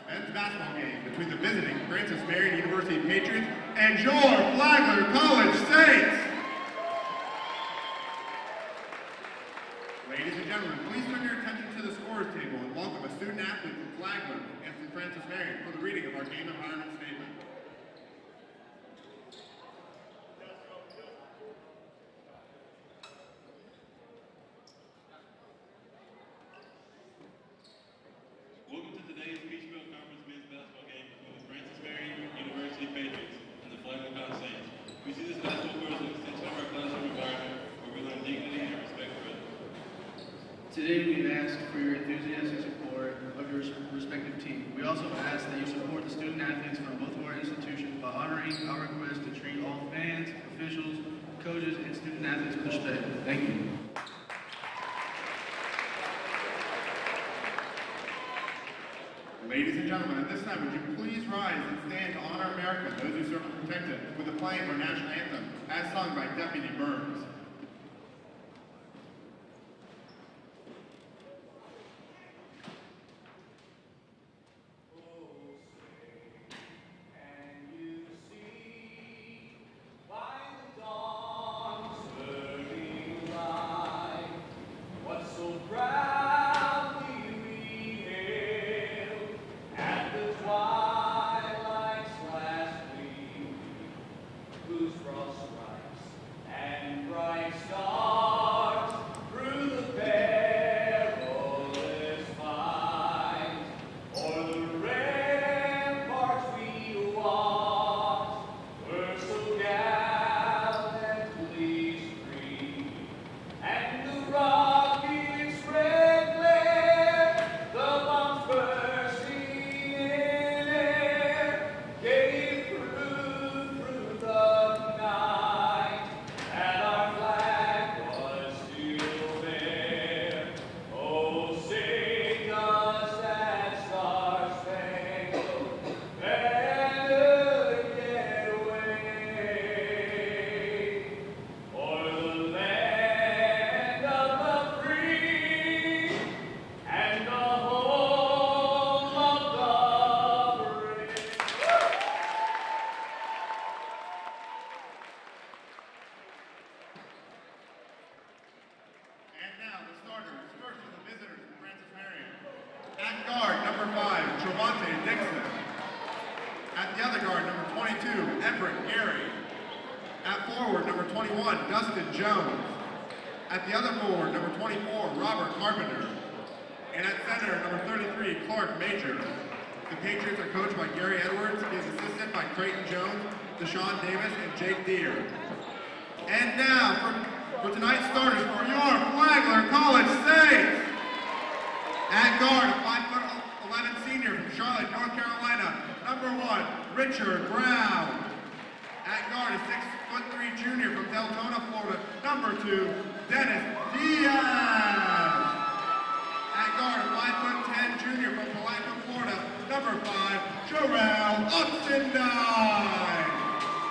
men's basketball game between the visiting Francis Marion University Patriots and your Flagler College Saints. Ladies and gentlemen, please turn your attention to the scorers table and welcome a student athlete from Flagler and from Francis Marion for the reading of our game environment statement. Welcome to today's Peachfield Conference men's basketball game between the Francis Marion University Patriots and the Flagler College Saints. We see this basketball court as an extension of our classroom environment where we learn dignity and respect for others. Today we've asked for your enthusiastic support of your respective team. We also ask that you support the student athletes from both of our institutions by honoring our request to treat all fans, officials, coaches, and student athletes with respect. Thank you. Ladies and gentlemen, at this time, would you please rise and stand to honor America, those who serve and protected, with the playing of our national anthem, as sung by Deputy Burns. And now, for tonight's starters for your Flagler College Saints. At guard, a 5'11" senior from Charlotte, North Carolina, number 1, Richard Brown. At guard, a 6'3" junior from Deltona, Florida, number 2, Dennis Diaz. At guard, a 5'10" junior from Palatka, Florida, number 5, Jarrell Upsendine.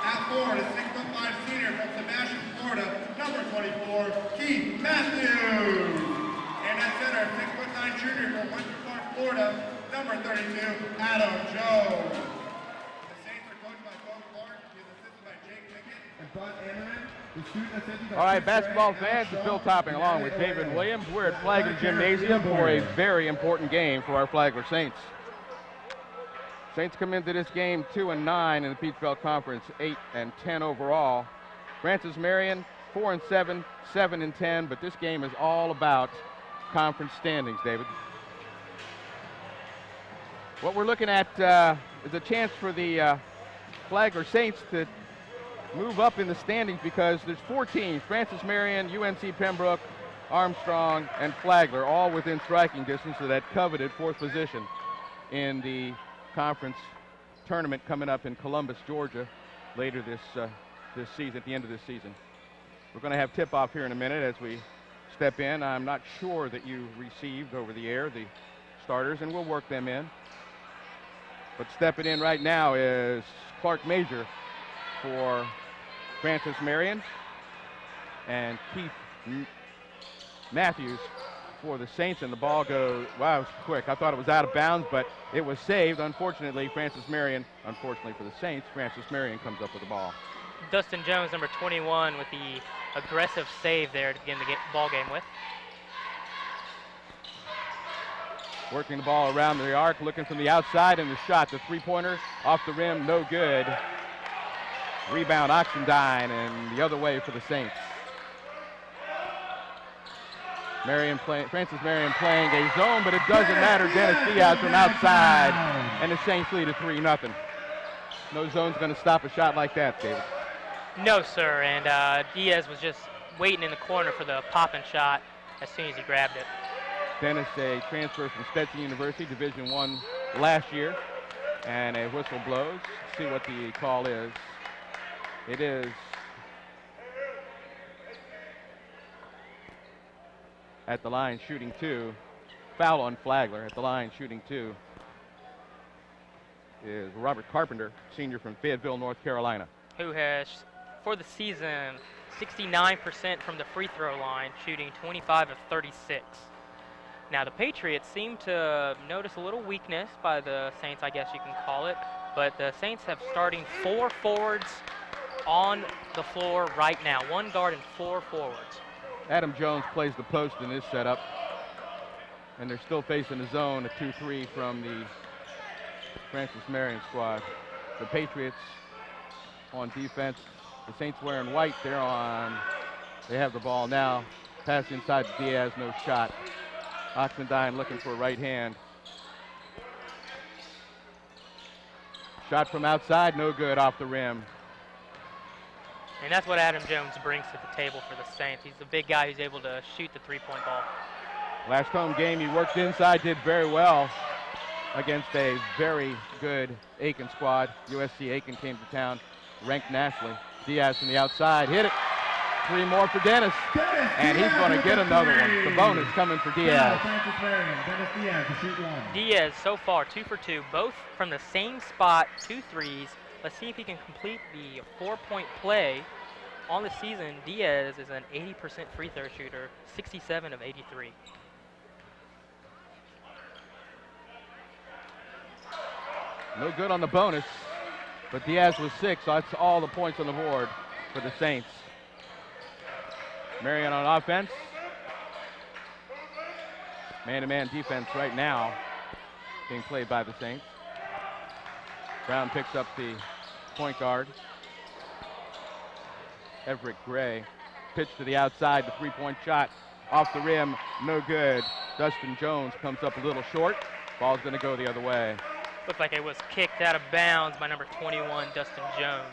At forward, a 6'5" senior from Sebastian, Florida, number 24, Keith Matthews. And at center, 6'9" junior from Winter Park, Florida, number 32, Adam Jones. The Saints are coached by Bo Clark, he is assisted by Jake Pickett and Bud Amarin. All right, basketball fans, it's Bill Topping along with David Williams. We're at Flagler Gymnasium for a very important game for our Flagler Saints. Saints come into this game 2-9 in the Peach Belt Conference, 8-10 overall. Francis Marion 4-7, 7-10, but this game is all about conference standings, David. What we're looking at is a chance for the Flagler Saints to move up in the standings because there's 4 teams, Francis Marion, UNC Pembroke, Armstrong, and Flagler, all within striking distance of that coveted 4th position in the conference tournament coming up in Columbus, Georgia, later this season, at the end of this season. We're going to have tip-off here in a minute as we step in. I'm not sure that you received over the air the starters, and we'll work them in. But stepping in right now is Clark Major for Francis Marion and Keith Matthews for the Saints, and the ball goes, wow, it was quick. I thought it was out of bounds, but it was saved. Unfortunately for the Saints, Francis Marion comes up with the ball. Dustin Jones, number 21, with the aggressive save there to begin the ball game with. Working the ball around the arc, looking from the outside, and the shot, the three-pointer, off the rim, no good. Rebound, Oxendine, and the other way for the Saints. Francis Marion playing a zone, but it doesn't matter. Dennis Diaz from outside, and the Saints lead at 3-0. No zone's going to stop a shot like that, David. No, sir, and Diaz was just waiting in the corner for the pop-in shot as soon as he grabbed it. Dennis, a transfer from Stetson University, Division I last year, and a whistle blows. See what the call is. It is at the line shooting 2. Foul on Flagler. At the line shooting 2 is Robert Carpenter, senior from Fayetteville, North Carolina. Who has, for the season, 69% from the free throw line, shooting 25 of 36. Now, the Patriots seem to notice a little weakness by the Saints, I guess you can call it, but the Saints have starting 4 forwards on the floor right now. 1 guard and 4 forwards. Adam Jones plays the post in this setup, and they're still facing the zone, a 2-3 from the Francis Marion squad. The Patriots on defense. The Saints wearing white. They have the ball now. Pass inside to Diaz, no shot. Oxendine looking for a right hand. Shot from outside, no good, off the rim. And that's what Adam Jones brings to the table for the Saints. He's a big guy who's able to shoot the three-point ball. Last home game, he worked inside, did very well against a very good Aiken squad. USC Aiken came to town, ranked nationally. Diaz from the outside, hit it. 3 more for Dennis, and he's going to get another one. The bonus coming for Diaz. Diaz so far 2 for 2, both from the same spot, 2 threes. Let's see if he can complete the 4-point play. On the season, Diaz is an 80% free throw shooter, 67 of 83. No good on the bonus, but Diaz was 6, so that's all the points on the board for the Saints. Marion on offense. Man-to-man defense right now being played by the Saints. Brown picks up the point guard. Everett Gray. Pitch to the outside, the 3-point shot off the rim, no good. Dustin Jones comes up a little short. Ball's going to go the other way. Looked like it was kicked out of bounds by number 21, Dustin Jones.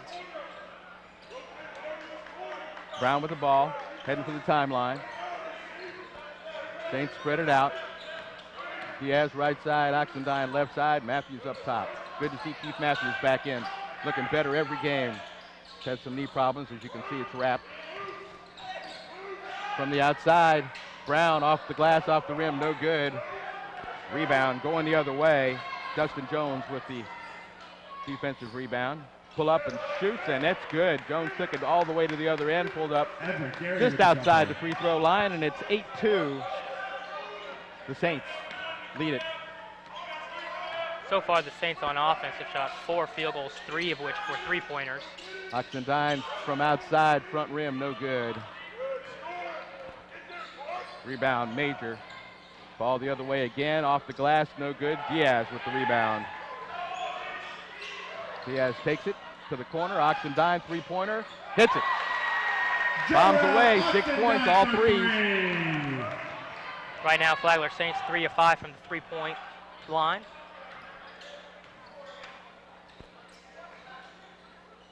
Brown with the ball, heading to the timeline. Saints spread it out. Diaz right side, Oxendine left side, Matthews up top. Good to see Keith Matthews back in, looking better every game. Had some knee problems, as you can see, it's wrapped. From the outside, Brown off the glass, off the rim, no good. Rebound going the other way. Dustin Jones with the defensive rebound. Pull up and shoots, and that's good. Jones took it all the way to the other end, pulled up just outside the free throw line, and it's 8-2. The Saints lead it. So far, the Saints on offense have shot 4 field goals, 3 of which were three-pointers. Oxendine from outside, front rim, no good. Rebound, Major. Ball the other way again, off the glass, no good. Diaz with the rebound. Diaz takes it to the corner. Oxendine, three-pointer, hits it. Bombs away, 6 points, all threes. Right now, Flagler Saints 3 of 5 from the three-point line.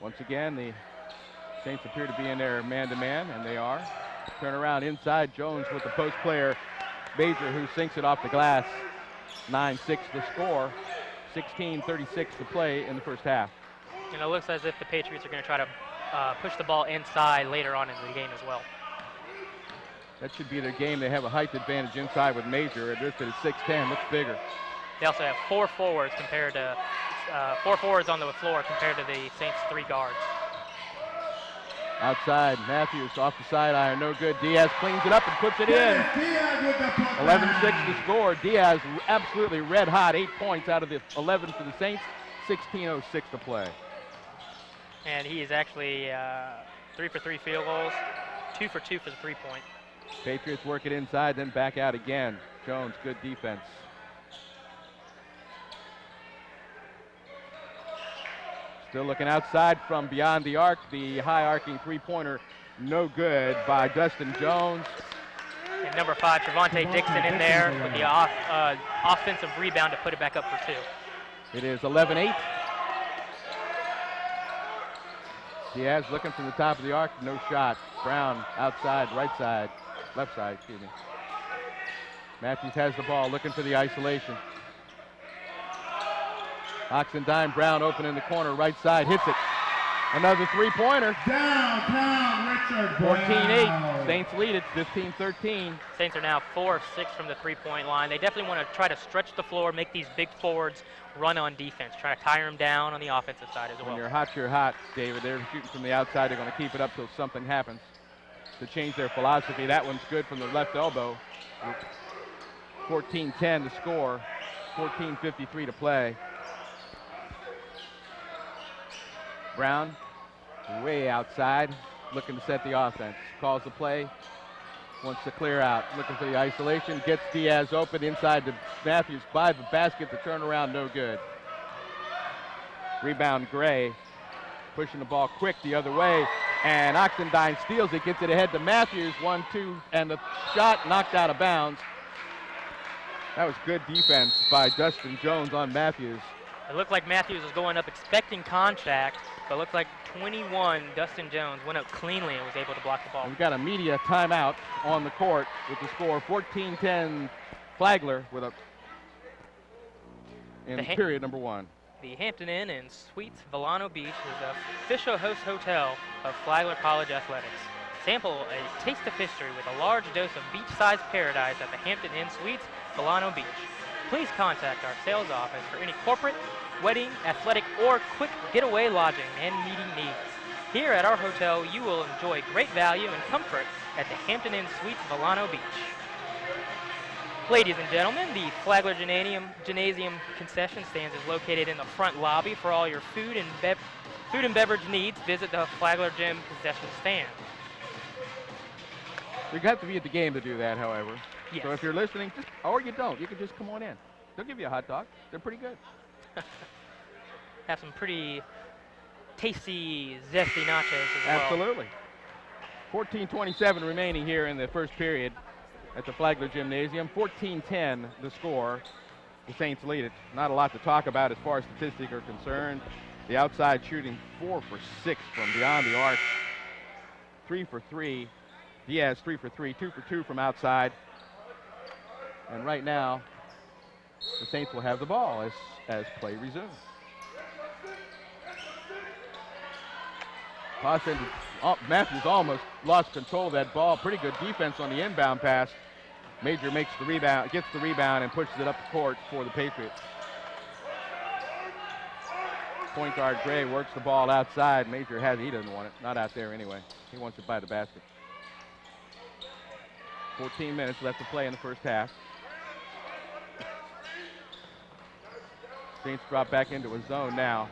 Once again, the Saints appear to be in there man-to-man, and they are. Turn around inside, Jones with the post player, Major, who sinks it off the glass. 9-6 the score, 16:36 to play in the first half. And it looks as if the Patriots are going to try to push the ball inside later on in the game as well. That should be their game. They have a height advantage inside with Major. It listed at 6'10", looks bigger. They also have 4 forwards compared to 4 forwards on the floor compared to the Saints' 3 guards. Outside, Matthews off the sideline, no good. Diaz cleans it up and puts it in. Diaz with the putback. 11-6 to score. Diaz absolutely red hot, 8 points out of the 11 for the Saints. 16:06 to play. And he is actually 3 for 3 field goals, 2 for 2 for the 3-point. Patriots work it inside, then back out again. Jones, good defense. Still looking outside from beyond the arc. The high arcing three-pointer, no good by Dustin Jones. And number 5, Trevontae Dixon in there with the offensive rebound to put it back up for 2. It is 11-8. Diaz looking from the top of the arc, no shot. Brown outside, right side, left side, excuse me. Matthews has the ball, looking for the isolation. Oxendine, Brown open in the corner, right side, hits it. Another three-pointer. Downtown Richard Brown. 14-8. Saints lead it, 15-13. Saints are now 4 of 6 from the 3-point line. They definitely want to try to stretch the floor, make these big forwards run on defense, try to tire them down on the offensive side as well. When you're hot, David. They're shooting from the outside. They're going to keep it up till something happens to change their philosophy. That one's good from the left elbow. 14-10 to score, 14:53 to play. Brown way outside, looking to set the offense. Calls the play, wants to clear out, looking for the isolation, gets Diaz open inside to Matthews by the basket. The turnaround, no good. Rebound, Gray, pushing the ball quick the other way, and Oxendine steals it, gets it ahead to Matthews, 1-2, and the shot knocked out of bounds. That was good defense by Dustin Jones on Matthews. It looked like Matthews was going up expecting contact, but it looked like 21, Dustin Jones, went up cleanly and was able to block the ball. We've got a media timeout on the court with the score 14-10 Flagler with a in period number 1. The Hampton Inn and Suites Volano Beach is the official host hotel of Flagler College Athletics. Sample a taste of history with a large dose of beach-sized paradise at the Hampton Inn Suites Volano Beach. Please contact our sales office for any corporate, wedding, athletic, or quick getaway lodging and meeting needs. Here at our hotel, you will enjoy great value and comfort at the Hampton Inn Suites Volano Beach. Ladies and gentlemen, the Flagler Gymnasium concession stands is located in the front lobby. For all your food and beverage needs, visit the Flagler Gym concession stand. You have to be at the game to do that, however. Yes. So if you're listening, or you don't, you can just come on in. They'll give you a hot dog. They're pretty good. Have some pretty tasty, zesty nachos as well. Absolutely. 14:27 remaining here in the first period at the Flagler Gymnasium. 14-10 the score. The Saints lead it. Not a lot to talk about as far as statistics are concerned. The outside shooting 4 for 6 from beyond the arc. 3 for 3. Diaz 3 for 3, 2 for 2 from outside. And right now, the Saints will have the ball as play resumes. Matthews almost lost control of that ball. Pretty good defense on the inbound pass. Major makes the rebound, gets the rebound, and pushes it up the court for the Patriots. Point guard Gray works the ball outside. Major he doesn't want it. Not out there anyway. He wants it by the basket. 14 minutes left to play in the first half. Saints drop back into a zone now.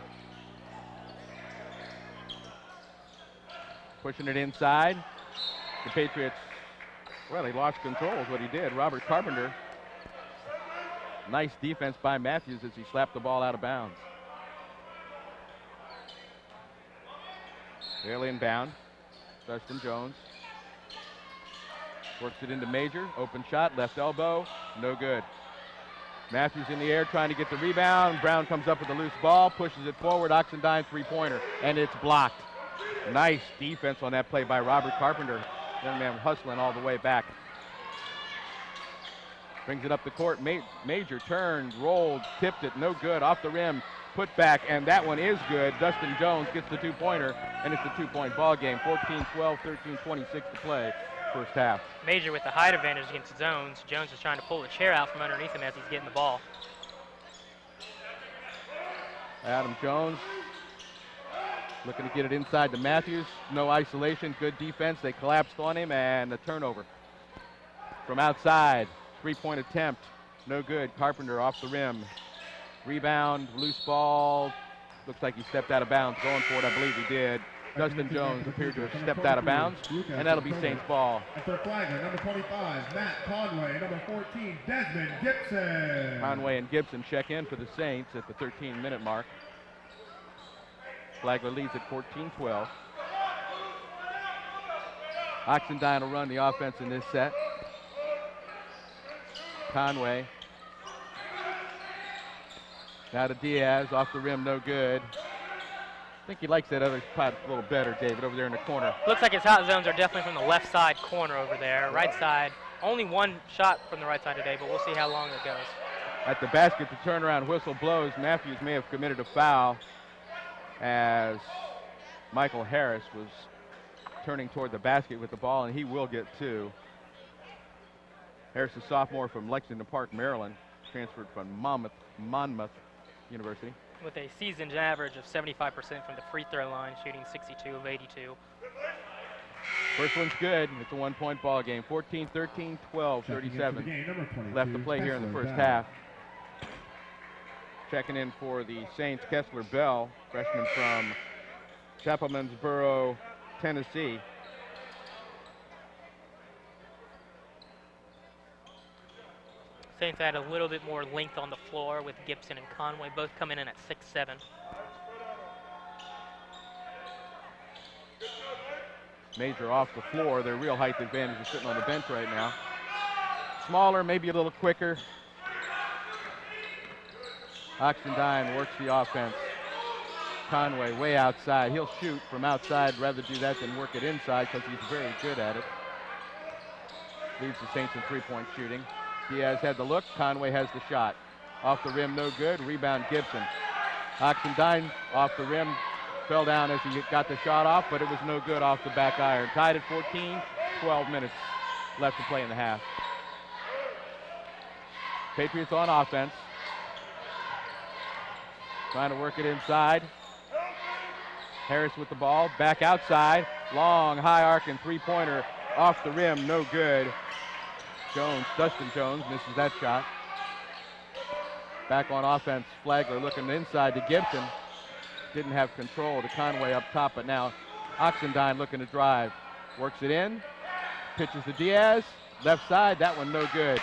Pushing it inside. The Patriots, well, he lost control is what he did. Robert Carpenter. Nice defense by Matthews as he slapped the ball out of bounds. They'll inbound. Dustin Jones. Works it into Major. Open shot, left elbow. No good. Matthews in the air trying to get the rebound. Brown comes up with a loose ball, pushes it forward. Oxendine three-pointer, and it's blocked. Nice defense on that play by Robert Carpenter. Young man hustling all the way back. Brings it up the court. Major turned, rolled, tipped it, no good. Off the rim, put back, and that one is good. Dustin Jones gets the two-pointer, and it's a two-point ball game. 14-12, 13-26 to play. First half. Major with the height advantage against Jones. Jones is trying to pull the chair out from underneath him as he's getting the ball. Adam Jones Looking to get it inside to Matthews. No isolation, good defense. They collapsed on him, and a turnover. From outside, three-point attempt, no good. Carpenter off the rim. Rebound, loose ball. Looks like he stepped out of bounds. Going for it, I believe he did. Dustin Jones appeared to have stepped out of bounds, and that'll be Saints ball. And for Flagler, number 25, Matt Conway, number 14, Desmond Gibson. Conway and Gibson check in for the Saints at the 13-minute mark. Flagler leads at 14-12. Oxendine will run the offense in this set. Conway. Now to Diaz, off the rim, no good. I think he likes that other spot a little better, David, over there in the corner. Looks like his hot zones are definitely from the left side corner over there. Right side, only one shot from the right side today, but we'll see how long it goes. At the basket, the turnaround whistle blows. Matthews may have committed a foul as Michael Harris was turning toward the basket with the ball, and he will get two. Harris is a sophomore from Lexington Park, Maryland, transferred from Monmouth University. With a season's average of 75% from the free throw line, shooting 62 of 82. First one's good. It's a one-point ball game. 14-13, 12-37. Left to play here in the first half. Checking in for the Saints, Kessler Bell, freshman from Chapelmansboro, Tennessee. Saints had a little bit more length on the floor with Gibson and Conway both coming in at 6'7". Major off the floor. Their real height advantage is sitting on the bench right now. Smaller, maybe a little quicker. Oxendine works the offense. Conway way outside. He'll shoot from outside, rather do that than work it inside because he's very good at it. Leads the Saints in three-point shooting. Diaz had the look. Conway has the shot. Off the rim, no good. Rebound, Gibson. Oxendine off the rim. Fell down as he got the shot off, but it was no good off the back iron. Tied at 14, 12 minutes left to play in the half. Patriots on offense. Trying to work it inside. Harris with the ball. Back outside. Long, high arcing three-pointer. Off the rim, no good. Dustin Jones misses that shot. Back on offense, Flagler looking inside to Gibson. Didn't have control to Conway up top, but now Oxendine looking to drive. Works it in, pitches to Diaz. Left side, that one no good.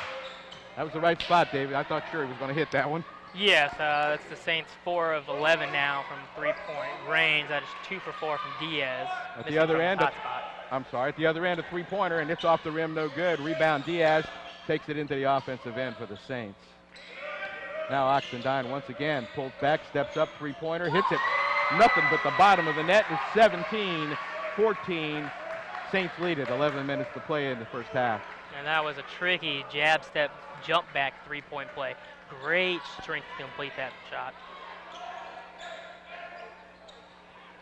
That was the right spot, David. I thought sure he was going to hit that one. Yes, that's the Saints 4 of 11 now from three-point range. That is 2 for 4 from Diaz. At the other end, at the other end, a three-pointer, and it's off the rim, no good. Rebound, Diaz takes it into the offensive end for the Saints. Now Oxendine once again pulls back, steps up, three-pointer, hits it. Nothing but the bottom of the net. It's 17-14. Saints lead it. 11 minutes to play in the first half. And that was a tricky jab step, jump back three-point play. Great strength to complete that shot.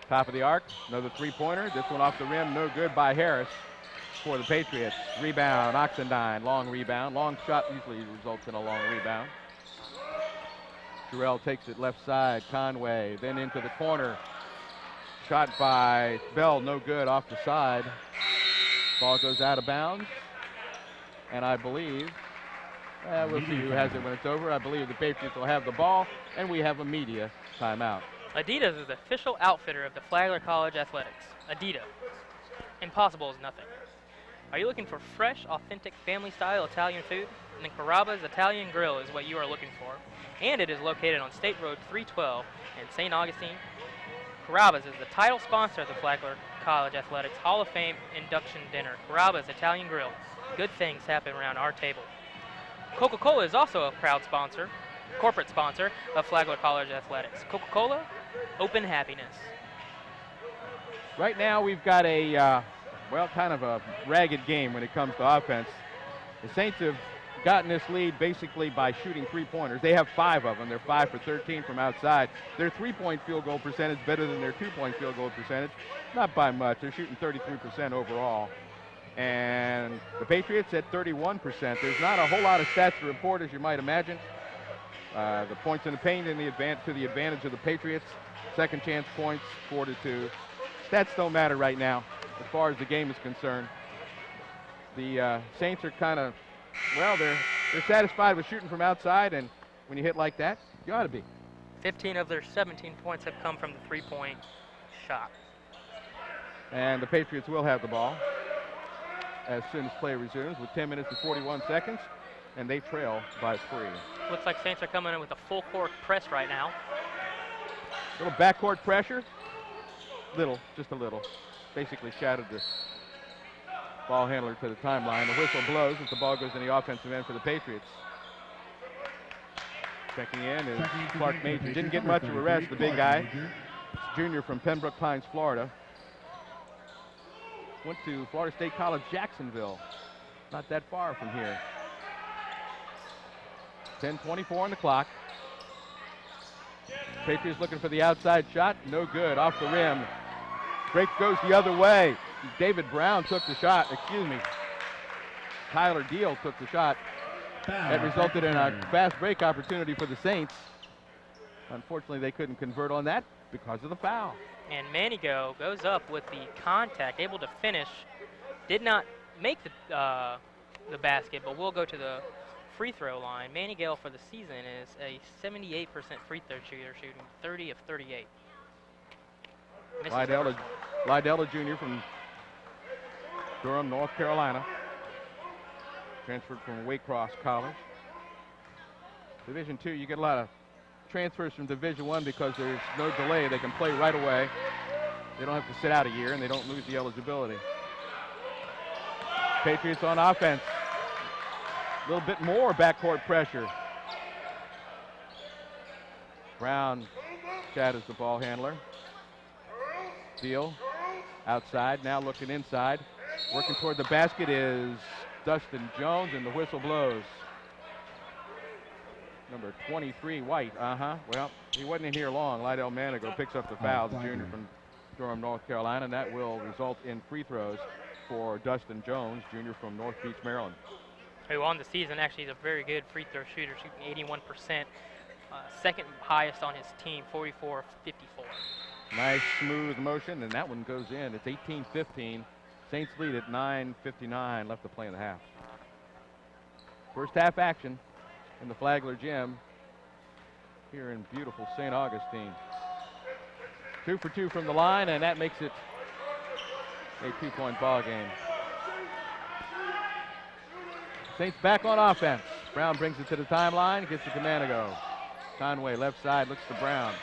Top of the arc, another three-pointer. This one off the rim, no good by Harris for the Patriots. Rebound, Oxendine, long rebound. Long shot usually results in a long rebound. Jarrell takes it left side, Conway, then into the corner. Shot by Bell, no good, off the side. Ball goes out of bounds. And I believe, we'll see who has it when it's over. I believe the Patriots will have the ball, and we have a media timeout. Adidas is the official outfitter of the Flagler College Athletics. Adidas. Impossible is nothing. Are you looking for fresh, authentic, family-style Italian food? Then Carrabba's Italian Grill is what you are looking for. And it is located on State Road 312 in St. Augustine. Carrabba's is the title sponsor of the Flagler College Athletics Hall of Fame induction dinner. Carrabba's Italian Grill. Good things happen around our table. Coca-Cola is also a proud sponsor, corporate sponsor of Flagler College Athletics. Coca-Cola, open happiness. Right now we've got a, kind of a ragged game when it comes to offense. The Saints have gotten this lead basically by shooting three-pointers. They have 5 of them. They're 5 for 13 from outside. Their three-point field goal percentage better than their two-point field goal percentage. Not by much. They're shooting 33% overall. And the Patriots at 31%. There's not a whole lot of stats to report, as you might imagine. The points in the paint to the advantage of the Patriots. Second chance points, 4-2. Stats don't matter right now as far as the game is concerned. The Saints are kind of, well, they're satisfied with shooting from outside, and when you hit like that, you ought to be. 15 of their 17 points have come from the three-point shot. And the Patriots will have the ball as soon as play resumes with 10 minutes and 41 seconds, and they trail by 3. Looks like Saints are coming in with a full court press right now. Little backcourt pressure. Just a little. Basically shattered the ball handler to the timeline. The whistle blows as the ball goes in the offensive end for the Patriots. Checking in is Clark Major. Didn't get much of a rest, the big guy. Junior from Pembroke Pines, Florida. Went to Florida State College, Jacksonville. Not that far from here. 10:24 on the clock. Patriots looking for the outside shot. No good. Off the rim. Break goes the other way. David Brown took the shot. Tyler Deal took the shot. That resulted in a fast break opportunity for the Saints. Unfortunately, they couldn't convert on that because of the foul. And Manigo goes up with the contact, able to finish. Did not make the basket, but will go to the free throw line. Manigo for the season is a 78% free throw shooter, shooting 30 of 38. Lydella Jr. from Durham, North Carolina. Transferred from Waycross College. Division II, you get a lot of transfers from Division I because there's no delay. They can play right away. They don't have to sit out a year, and they don't lose the eligibility. Patriots on offense. A little bit more backcourt pressure. Brown shatters the ball handler. Deal outside, now looking inside. Working toward the basket is Dustin Jones, and the whistle blows. Number 23, White. Well, he wasn't in here long. Lydell Manigo picks up the foul, the junior from Durham, North Carolina, and that will result in free throws for Dustin Jones, junior from North Beach, Maryland. Who on the season actually is a very good free throw shooter, shooting 81%. Second highest on his team, 44 of 54. Nice smooth motion, and that one goes in. It's 18-15. Saints lead at 9:59 left to play in the half. First half action in the Flagler Gym here in beautiful St. Augustine. 2 for 2 from the line, and that makes it a 2-point ball game. Saints back on offense. Brown brings it to the timeline, gets it to Manigo. Conway left side, looks to Brown.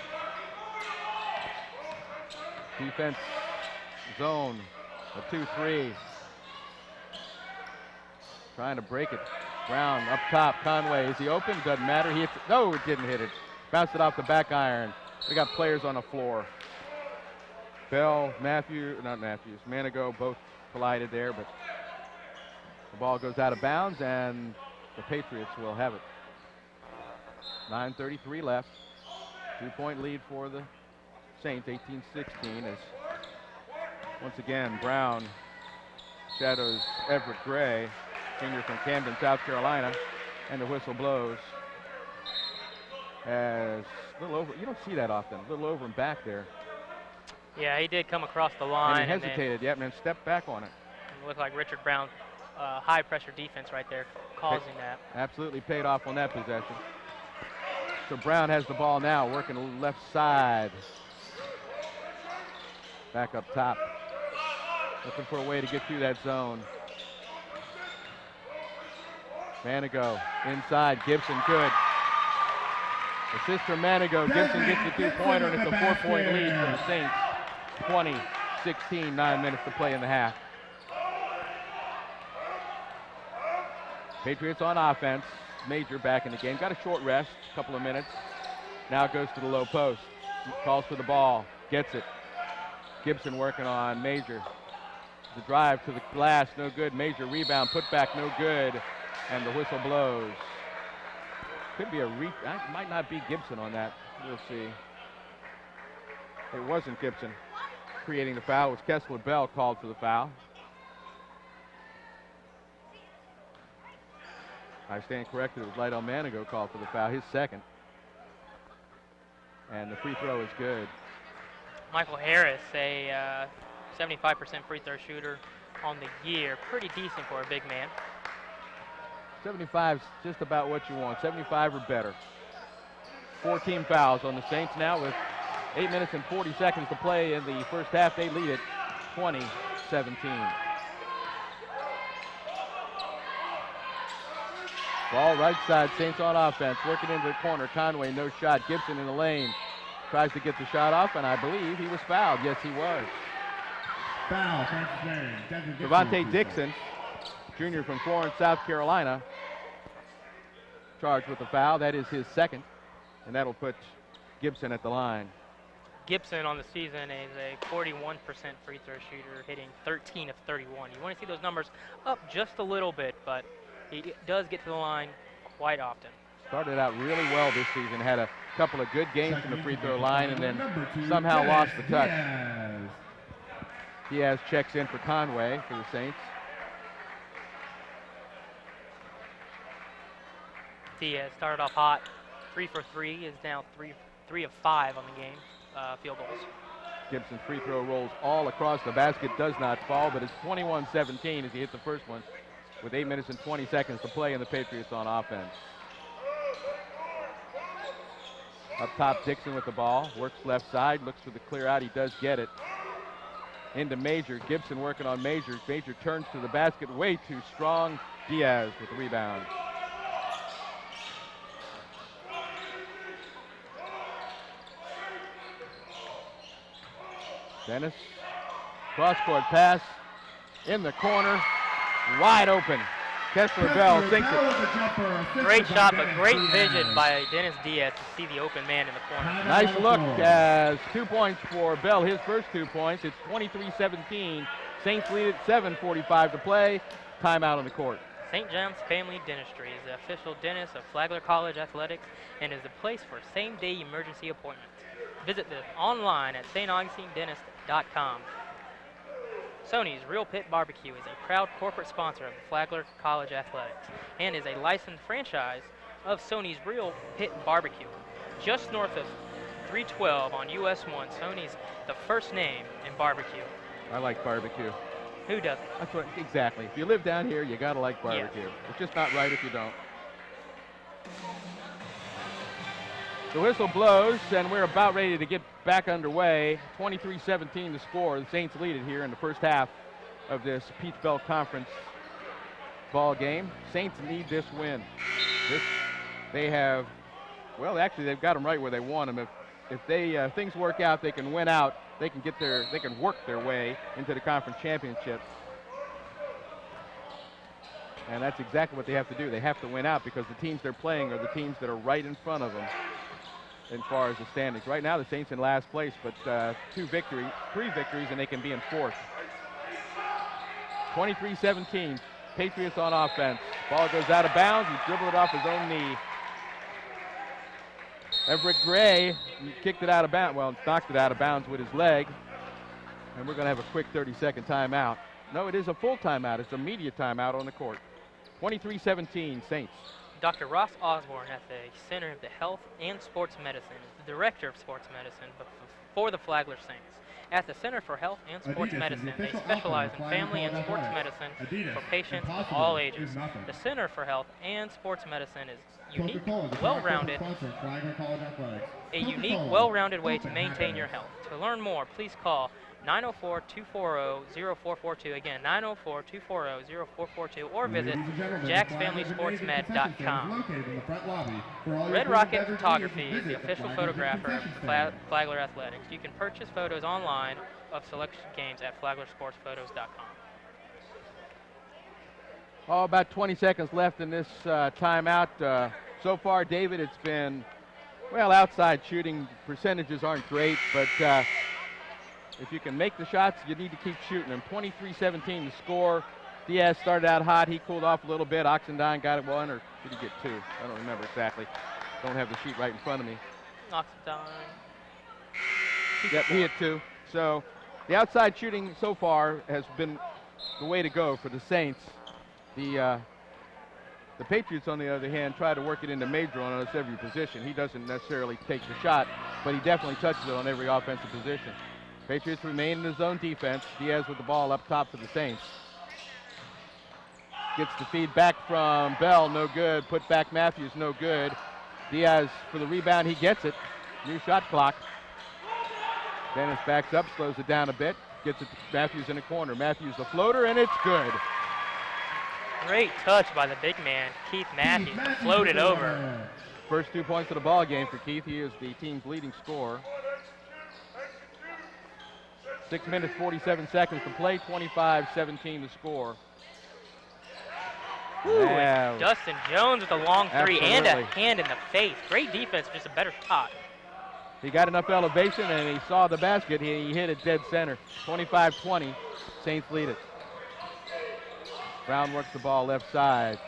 Defense zone, a 2-3. Trying to break it. Brown up top, Conway, is he open? Doesn't matter, he hits it. No, it didn't hit it. Bounced it off the back iron. We got players on the floor. Bell, Manigo both collided there, but the ball goes out of bounds, and the Patriots will have it. 9:33 left. 2-point lead for the Saints, 18-16, as once again Brown shadows Everett Gray, senior from Camden, South Carolina, and the whistle blows. As a little over, you don't see that often, a little over and back there. Yeah, he did come across the line. And he hesitated, and then stepped back on it. It looked like Richard Brown's high pressure defense right there causing that. Absolutely paid off on that possession. So Brown has the ball now, working left side. Back up top. Looking for a way to get through that zone. Manigo inside, Gibson good. Assist from Manigo, Gibson gets the 2-pointer, and it's a 4-point lead for the Saints. 20-16, 9 minutes to play in the half. Patriots on offense. Major back in the game. Got a short rest, a couple of minutes. Now goes to the low post. Calls for the ball. Gets it. Gibson working on Major. The drive to the glass, no good. Major rebound, put back, no good. And the whistle blows. Could be might not be Gibson on that. We'll see. It wasn't Gibson creating the foul. It was Kessler Bell called for the foul. I stand corrected. It was Lydell Manigo called for the foul, his second. And the free throw is good. Michael Harris, a 75% free throw shooter on the year. Pretty decent for a big man. 75 is just about what you want, 75 or better. 14 fouls on the Saints now with 8 minutes and 40 seconds to play in the first half. They lead it 20-17. Ball right side, Saints on offense, working into the corner. Conway, no shot. Gibson in the lane. Tries to get the shot off, and I believe he was fouled. Yes, he was. Foul, Devontae Dixon, junior from Florence, South Carolina, charged with the foul. That is his second, and that'll put Gibson at the line. Gibson on the season is a 41% free throw shooter, hitting 13 of 31. You want to see those numbers up just a little bit, but he does get to the line quite often. Started out really well this season, had a couple of good games from the free throw line, and then somehow lost the touch. Diaz checks in for Conway for the Saints. Diaz started off hot, 3 for 3, is now 3 of 5 on the game, field goals. Gibson's free throw rolls all across the basket, does not fall, but it's 21-17 as he hit the first one with 8 minutes and 20 seconds to play, and the Patriots on offense. Up top, Dixon with the ball, works left side, looks for the clear out, he does get it. Into Major, Gibson working on Major. Major turns to the basket, way too strong. Diaz with the rebound. Dennis, cross-court pass, in the corner, wide open. Kessler Bell sinks it. Great shot, but great vision by Dennis Diaz to see the open man in the corner. Nice look as 2 points for Bell, his first 2 points. It's 23-17. Saints lead at 7:45 to play. Timeout on the court. St. John's Family Dentistry is the official dentist of Flagler College Athletics and is the place for same-day emergency appointments. Visit them online at staugustineDentist.com. Sony's Real Pit Barbecue is a proud corporate sponsor of the Flagler College Athletics and is a licensed franchise of Sony's Real Pit Barbecue. Just north of 312 on US 1, Sony's the first name in barbecue. I like barbecue. Who doesn't? That's what, exactly. If you live down here, you gotta like barbecue. Yes. It's just not right if you don't. The whistle blows, and we're about ready to get back underway. 23-17 the score. The Saints lead it here in the first half of this Peach Belt Conference ball game. Saints need this win. They have, well, actually they've got them right where they want them. If they things work out, they can win out. They can work their way into the conference championship. And that's exactly what they have to do. They have to win out because the teams they're playing are the teams that are right in front of them as far as the standings. Right now, the Saints in last place, but 3 victories, and they can be in 4th. 23-17, Patriots on offense. Ball goes out of bounds. He dribbled it off his own knee. Everett Gray kicked it out of bounds, well, knocked it out of bounds with his leg. And we're going to have a quick 30-second timeout. No, it is a full timeout. It's a media timeout on the court. 23-17, Saints. Dr. Ross Osborne at the Center of the Health and Sports Medicine is the Director of Sports Medicine for the Flagler Saints. At the Center for Health and Sports Medicine, they specialize in family and sports medicine for patients of all ages. The Center for Health and Sports Medicine is unique, well-rounded way to maintain your health. To learn more, please call 904-240-0442. Again, 904-240-0442, or visit jacksfamilysportsmed.com. Red Rocket Photography is the official photographer of Flagler Athletics. You can purchase photos online of selection games at flaglersportsphotos.com. Oh, about 20 seconds left in this timeout. So far, David, it's been, well, outside shooting percentages aren't great, but if you can make the shots, you need to keep shooting them. 23-17 the score. Diaz started out hot. He cooled off a little bit. Oxendine got it 1, or did he get 2? I don't remember exactly. Don't have the sheet right in front of me. Oxendine. Yep, he hit 2. So the outside shooting so far has been the way to go for the Saints. The Patriots, on the other hand, try to work it into Major on almost every position. He doesn't necessarily take the shot, but he definitely touches it on every offensive position. Patriots remain in the zone defense. Diaz with the ball up top for the Saints. Gets the feed back from Bell, no good. Put back Matthews, no good. Diaz for the rebound, he gets it. New shot clock. Dennis backs up, slows it down a bit. Gets it to Matthews in the corner. Matthews the floater, and it's good. Great touch by the big man, Keith Matthews, to float it over. First 2 points of the ball game for Keith. He is the team's leading scorer. 6 minutes, 47 seconds to play, 25-17 to score. Ooh, Yeah. and Dustin Jones with a long three and a Absolutely. hand in the face. Great defense, just a better shot. He got enough elevation and he saw the basket. He hit it dead center. 25-20, Saints lead it. Brown works the ball left side.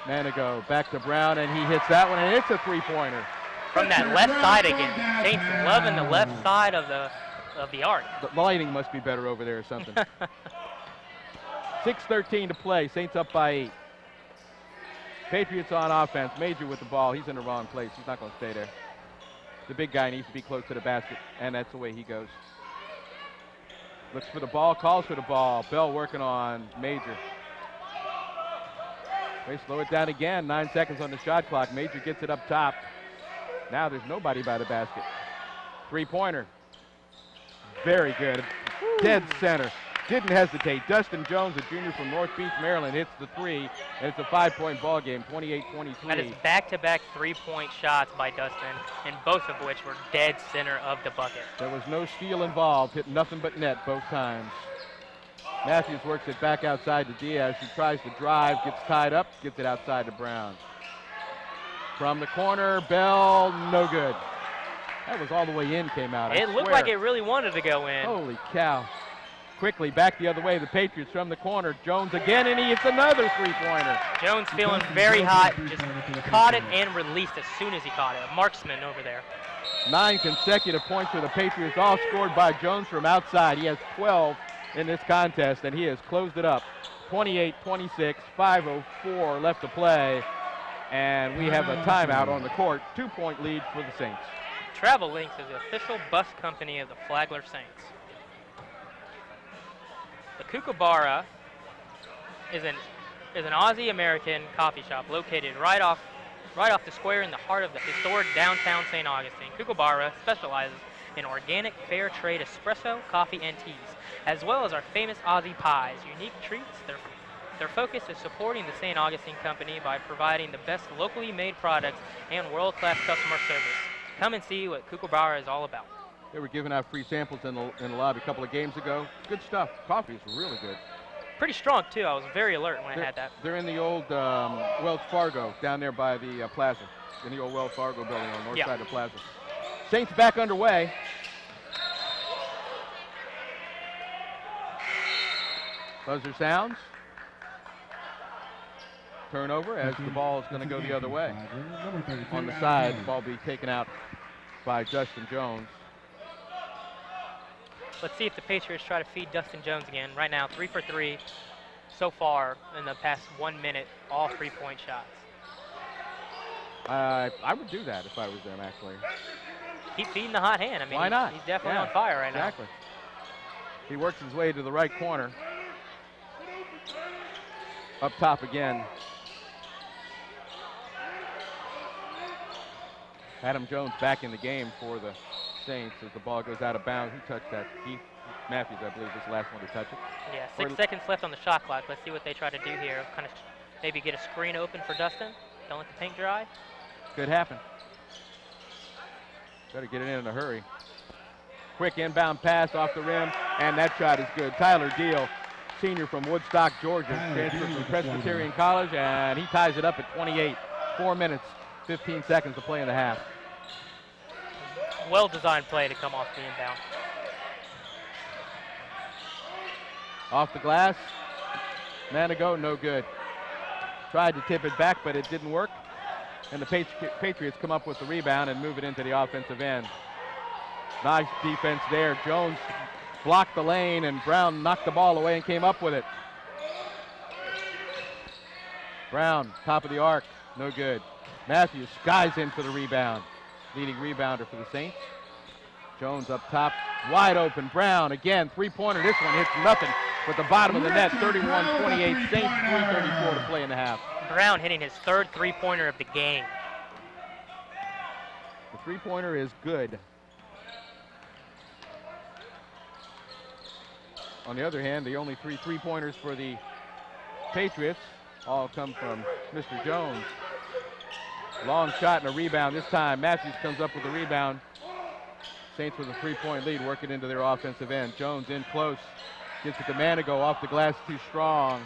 Manigo back to Brown, and he hits that one, and it's a three-pointer. From that left side again. Saints loving the left side of the arc. The lighting must be better over there or something. 6:13 to play. Saints up by 8. Patriots on offense. Major with the ball. He's in the wrong place. He's not going to stay there. The big guy needs to be close to the basket, and that's the way he goes. Looks for the ball, calls for the ball. Bell working on Major. They slow it down again. 9 seconds on the shot clock. Major gets it up top. Now there's nobody by the basket. Three-pointer. Very good. Dead center. Didn't hesitate. Dustin Jones, a junior from North Beach, Maryland, hits the three, and it's a 5-point ball game, 28-23. That is back-to-back three-point shots by Dustin, and both of which were dead center of the bucket. There was no steal involved. Hit nothing but net both times. Matthews works it back outside to Diaz. He tries to drive, gets tied up, gets it outside to Brown. From the corner, Bell, no good. That was all the way in, came out. It looked like it really wanted to go in. Holy cow. Quickly back the other way, the Patriots from the corner. Jones again, and he hits another three-pointer. Jones feeling very hot, just caught it and released as soon as he caught it. A marksman over there. 9 consecutive points for the Patriots, all scored by Jones from outside. He has 12 in this contest, and he has closed it up. 28-26, 5:04 left to play, and we have a timeout on the court. 2-point lead for the Saints. Travel Links is the official bus company of the Flagler Saints. The Kookaburra is an Aussie-American coffee shop located right off the square in the heart of the historic downtown St. Augustine. Kookaburra specializes in organic, fair trade espresso, coffee, and teas, as well as our famous Aussie pies, unique treats. Their focus is supporting the St. Augustine Company by providing the best locally made products and world-class customer service. Come and see what Kookaburra is all about. They were giving out free samples in the lobby a couple of games ago. Good stuff. Coffee is really good. Pretty strong, too. I was very alert when I had that. They're in the old Wells Fargo down there by the plaza, in the old Wells Fargo building on the north side of the plaza. Saints back underway. Buzzer sounds. Turnover as the ball is going to go the other way. On the side, the ball will be taken out by Dustin Jones. Let's see if the Patriots try to feed Dustin Jones again. Right now, 3 for 3 so far in the past 1 minute, all three-point shots. I would do that if I was them, actually. Keep feeding the hot hand. I mean, Why not? He's definitely Yeah, on fire right exactly. He works his way to the right corner. Up top again. Adam Jones back in the game for the Saints as the ball goes out of bounds. Who touched that? Keith Matthews, I believe, was the last one to touch it. now. Yeah, 6 seconds left on the shot clock. Let's see what they try to do here. Kind of maybe get a screen open for Dustin. Don't let the paint dry. Could happen. Better get it in a hurry. Quick inbound pass off the rim, and that shot is good. Tyler Deal, senior from Woodstock, Georgia, transferred from Presbyterian College, and he ties it up at 28. 4 minutes, 15 seconds to play in the half. Well-designed play to come off the inbound. Off the glass. Manigo, no good. Tried to tip it back, but it didn't work. And the Patriots come up with the rebound and move it into the offensive end. Nice defense there. Jones blocked the lane, and Brown knocked the ball away and came up with it. Brown, top of the arc, no good. Matthews skies in for the rebound. Leading rebounder for the Saints. Jones up top, wide open. Brown again, three-pointer. This one hits nothing but the bottom of the net. 31-28 Saints, 3:34 to play in the half. Brown hitting his third three-pointer of the game. The three-pointer is good. On the other hand, the only three-pointers for the Patriots all come from Mr. Jones. Long shot and a rebound. This time Matthews comes up with the rebound. Saints with a three-point lead, working into their offensive end. Jones in close, gets it to Manigo, off the glass, too strong.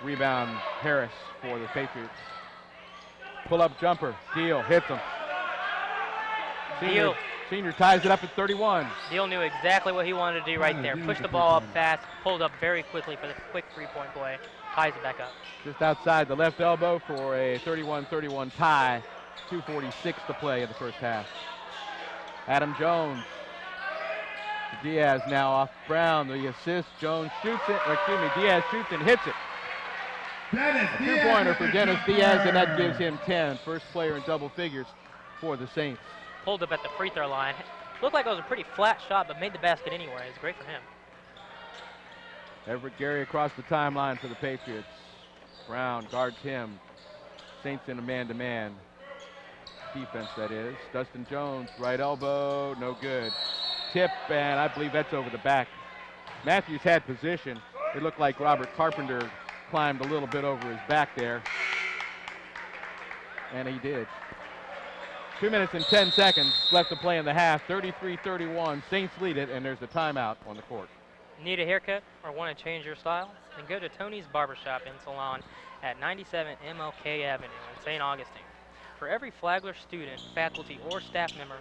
Rebound Harris for the Patriots. Pull-up jumper, Deal hits him. Senior ties it up at 31. Deal knew exactly what he wanted to do right there. Pushed the ball up fast, pulled up very quickly for the quick three-point play. Ties it back up. Just outside the left elbow for a 31-31 tie. 2:46 to play in the first half. Adam Jones. Diaz now off Brown. The assist. Jones shoots it. Diaz shoots and hits it. A two-pointer for Dennis Diaz, and that gives him 10. First player in double figures for the Saints. Pulled up at the free throw line. Looked like it was a pretty flat shot, but made the basket anyway. It's great for him. Everett Gary across the timeline for the Patriots. Brown guards him. Saints in a man-to-man defense, that is. Dustin Jones, right elbow, no good. Tip, and I believe that's over the back. Matthews had position. It looked like Robert Carpenter climbed a little bit over his back there. And he did. 2 minutes and 10 seconds left to play in the half. 33-31. Saints lead it, and there's a timeout on the court. Need a haircut or want to change your style? Then go to Tony's Barbershop and Salon at 97 MLK Avenue in St. Augustine. For every Flagler student, faculty, or staff member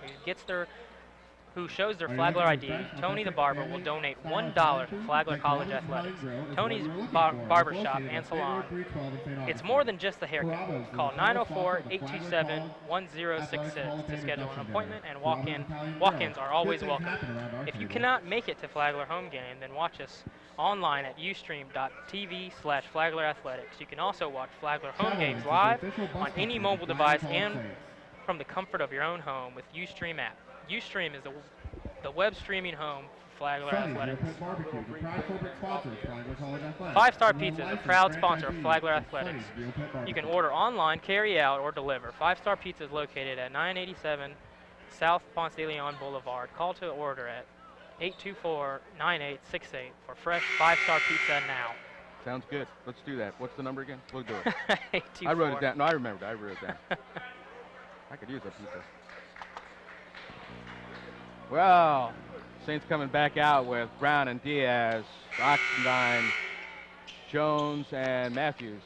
who shows their Flagler ID, Tony the Barber will donate $1 to Flagler College Athletics. Tony's Barbershop and Salon. It's more than just a haircut. Call 904-827-1066 to schedule an appointment, and walk-ins are always welcome. If you cannot make it to Flagler home game, then watch us online at ustream.tv/Flagler Athletics. You can also watch Flagler home games live on any mobile device and from the comfort of your own home with Ustream app. Ustream is the web streaming home for Flagler Athletics. Five Star Pizza is a proud sponsor of Flagler Athletics. You can order online, carry out, or deliver. Five Star Pizza is located at 987 South Ponce de Leon Boulevard. Call to order at 824-9868 for fresh five-star pizza now. Sounds good. Let's do that. What's the number again? We'll do it. 824. I wrote it down. No, I remembered. I wrote it down. I could use a pizza. Well, Saints coming back out with Brown and Diaz, Oxendine, Jones, and Matthews.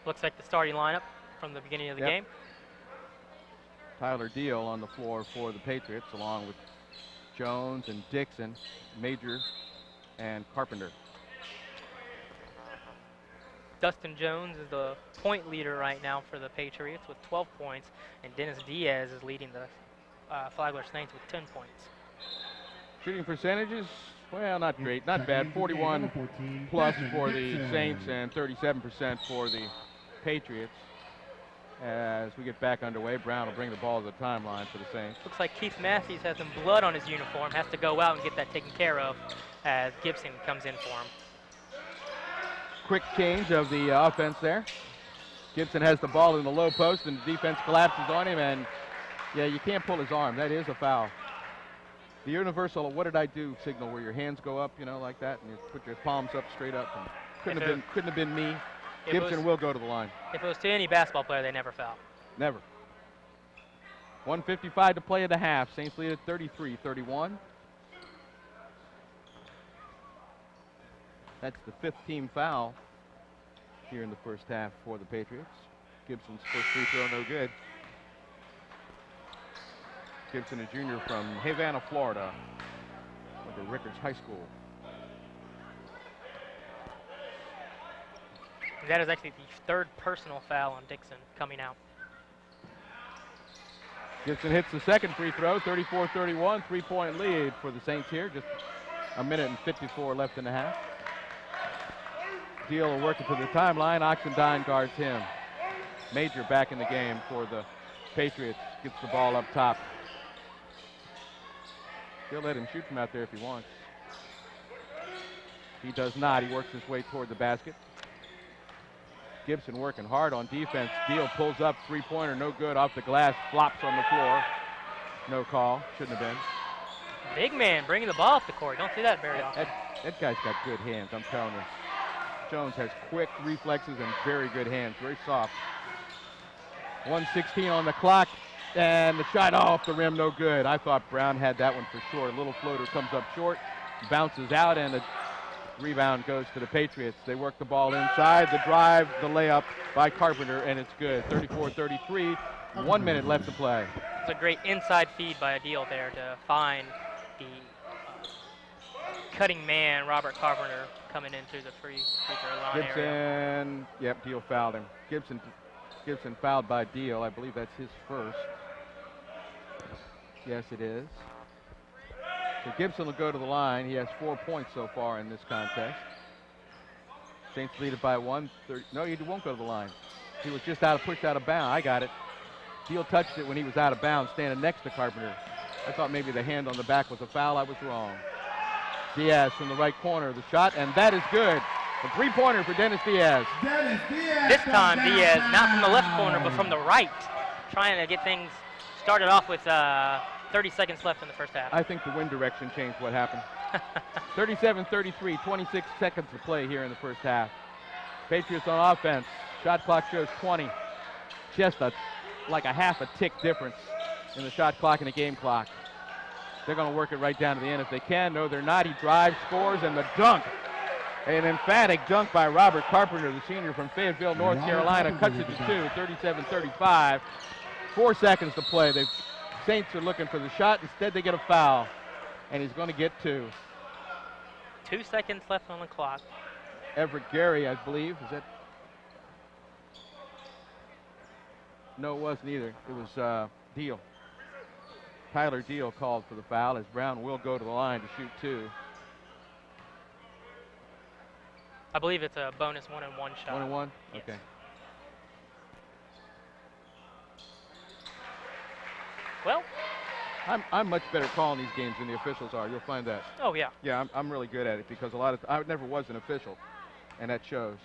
Looks like the starting lineup from the beginning of the game. Tyler Deal on the floor for the Patriots, along with Jones and Dixon, Major, and Carpenter. Dustin Jones is the point leader right now for the Patriots with 12 points, and Dennis Diaz is leading the Flagler Saints with 10 points. Shooting percentages, well, not great, not bad. 41 plus for the Saints and 37% for the Patriots. As we get back underway, Brown will bring the ball to the timeline for the Saints. Looks like Keith Matthews has some blood on his uniform, has to go out and get that taken care of as Gibson comes in for him. Quick change of the offense there. Gibson has the ball in the low post, and the defense collapses on him, and yeah, you can't pull his arm. That is a foul. The universal "what did I do" signal, where your hands go up, you know, like that, and you put your palms up straight up. And couldn't have been me. Gibson will go to the line. If it was to any basketball player, they never foul. Never. 1:55 to play in the half. Saints lead at 33-31. That's the fifth team foul here in the first half for the Patriots. Gibson's first free throw, no good. Gibson, a junior from Havana, Florida, went to Rickards High School. That is actually the third personal foul on Dixon coming out. Gibson hits the second free throw, 34-31, three-point lead for the Saints here. Just a minute and 54 left in the half. Deal will work it to the timeline. Oxendine guards him. Major back in the game for the Patriots. Gets the ball up top. He'll let him shoot from out there if he wants. He does not. He works his way toward the basket. Gibson working hard on defense. Deal pulls up, three-pointer, no good. Off the glass, flops on the floor. No call. Shouldn't have been. Big man bringing the ball off the court. Don't see that very often. That guy's got good hands, I'm telling you. Jones has quick reflexes and very good hands, very soft. 1:16 on the clock, and the shot off the rim, no good. I thought Brown had that one for sure. A little floater comes up short, bounces out, and the rebound goes to the Patriots. They work the ball inside, the drive, the layup by Carpenter, and it's good. 34-33, 1 minute left to play. It's a great inside feed by Adil there to find the cutting man, Robert Carpenter, coming in through the free throw line area. Gibson, yep, Deal fouled him. Gibson fouled by Deal. I believe that's his first. Yes, it is. So Gibson will go to the line. He has 4 points so far in this contest. Saints lead it by 1. No, he won't go to the line. He was just pushed out of bounds. I got it. Deal touched it when he was out of bounds, standing next to Carpenter. I thought maybe the hand on the back was a foul. I was wrong. Diaz from the right corner, the shot, and that is good. The three-pointer for Dennis Diaz. This time Diaz, not from the left corner, but from the right, trying to get things started off with 30 seconds left in the first half. I think the wind direction changed what happened. 37-33, 26 seconds to play here in the first half. Patriots on offense. Shot clock shows 20. Just like a half a tick difference in the shot clock and the game clock. They're going to work it right down to the end if they can. No, they're not. He drives, scores, and the dunk. An emphatic dunk by Robert Carpenter, the senior from Fayetteville, North Carolina. Cuts it to 2, 37-35. 4 seconds to play. The Saints are looking for the shot. Instead, they get a foul, and he's going to get 2. 2 seconds left on the clock. Everett Gary, I believe. Is that? No, it wasn't either. It was Deal. Tyler Deal called for the foul as Brown will go to the line to shoot 2. I believe it's a bonus 1-and-1 shot. 1-and-1? Yes. Okay. Well, I'm much better calling these games than the officials are. You'll find that. oh yeah. Yeah, I'm really good at it because I never was an official, and that shows.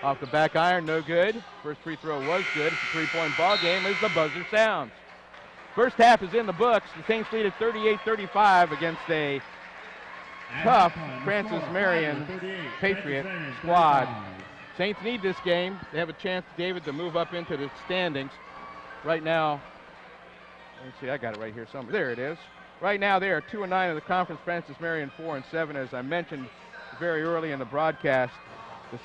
Off the back iron, no good. First free throw was good. It's a 3-point ball game as the buzzer sounds. First half is in the books. The Saints lead at 38-35 against a tough Francis Marion Patriot squad. Saints need this game. They have a chance, David, to move up into the standings. Right now, let's see, I got it right here somewhere. There it is. Right now they are 2-9 in the conference. Francis Marion 4-7. As I mentioned very early in the broadcast, the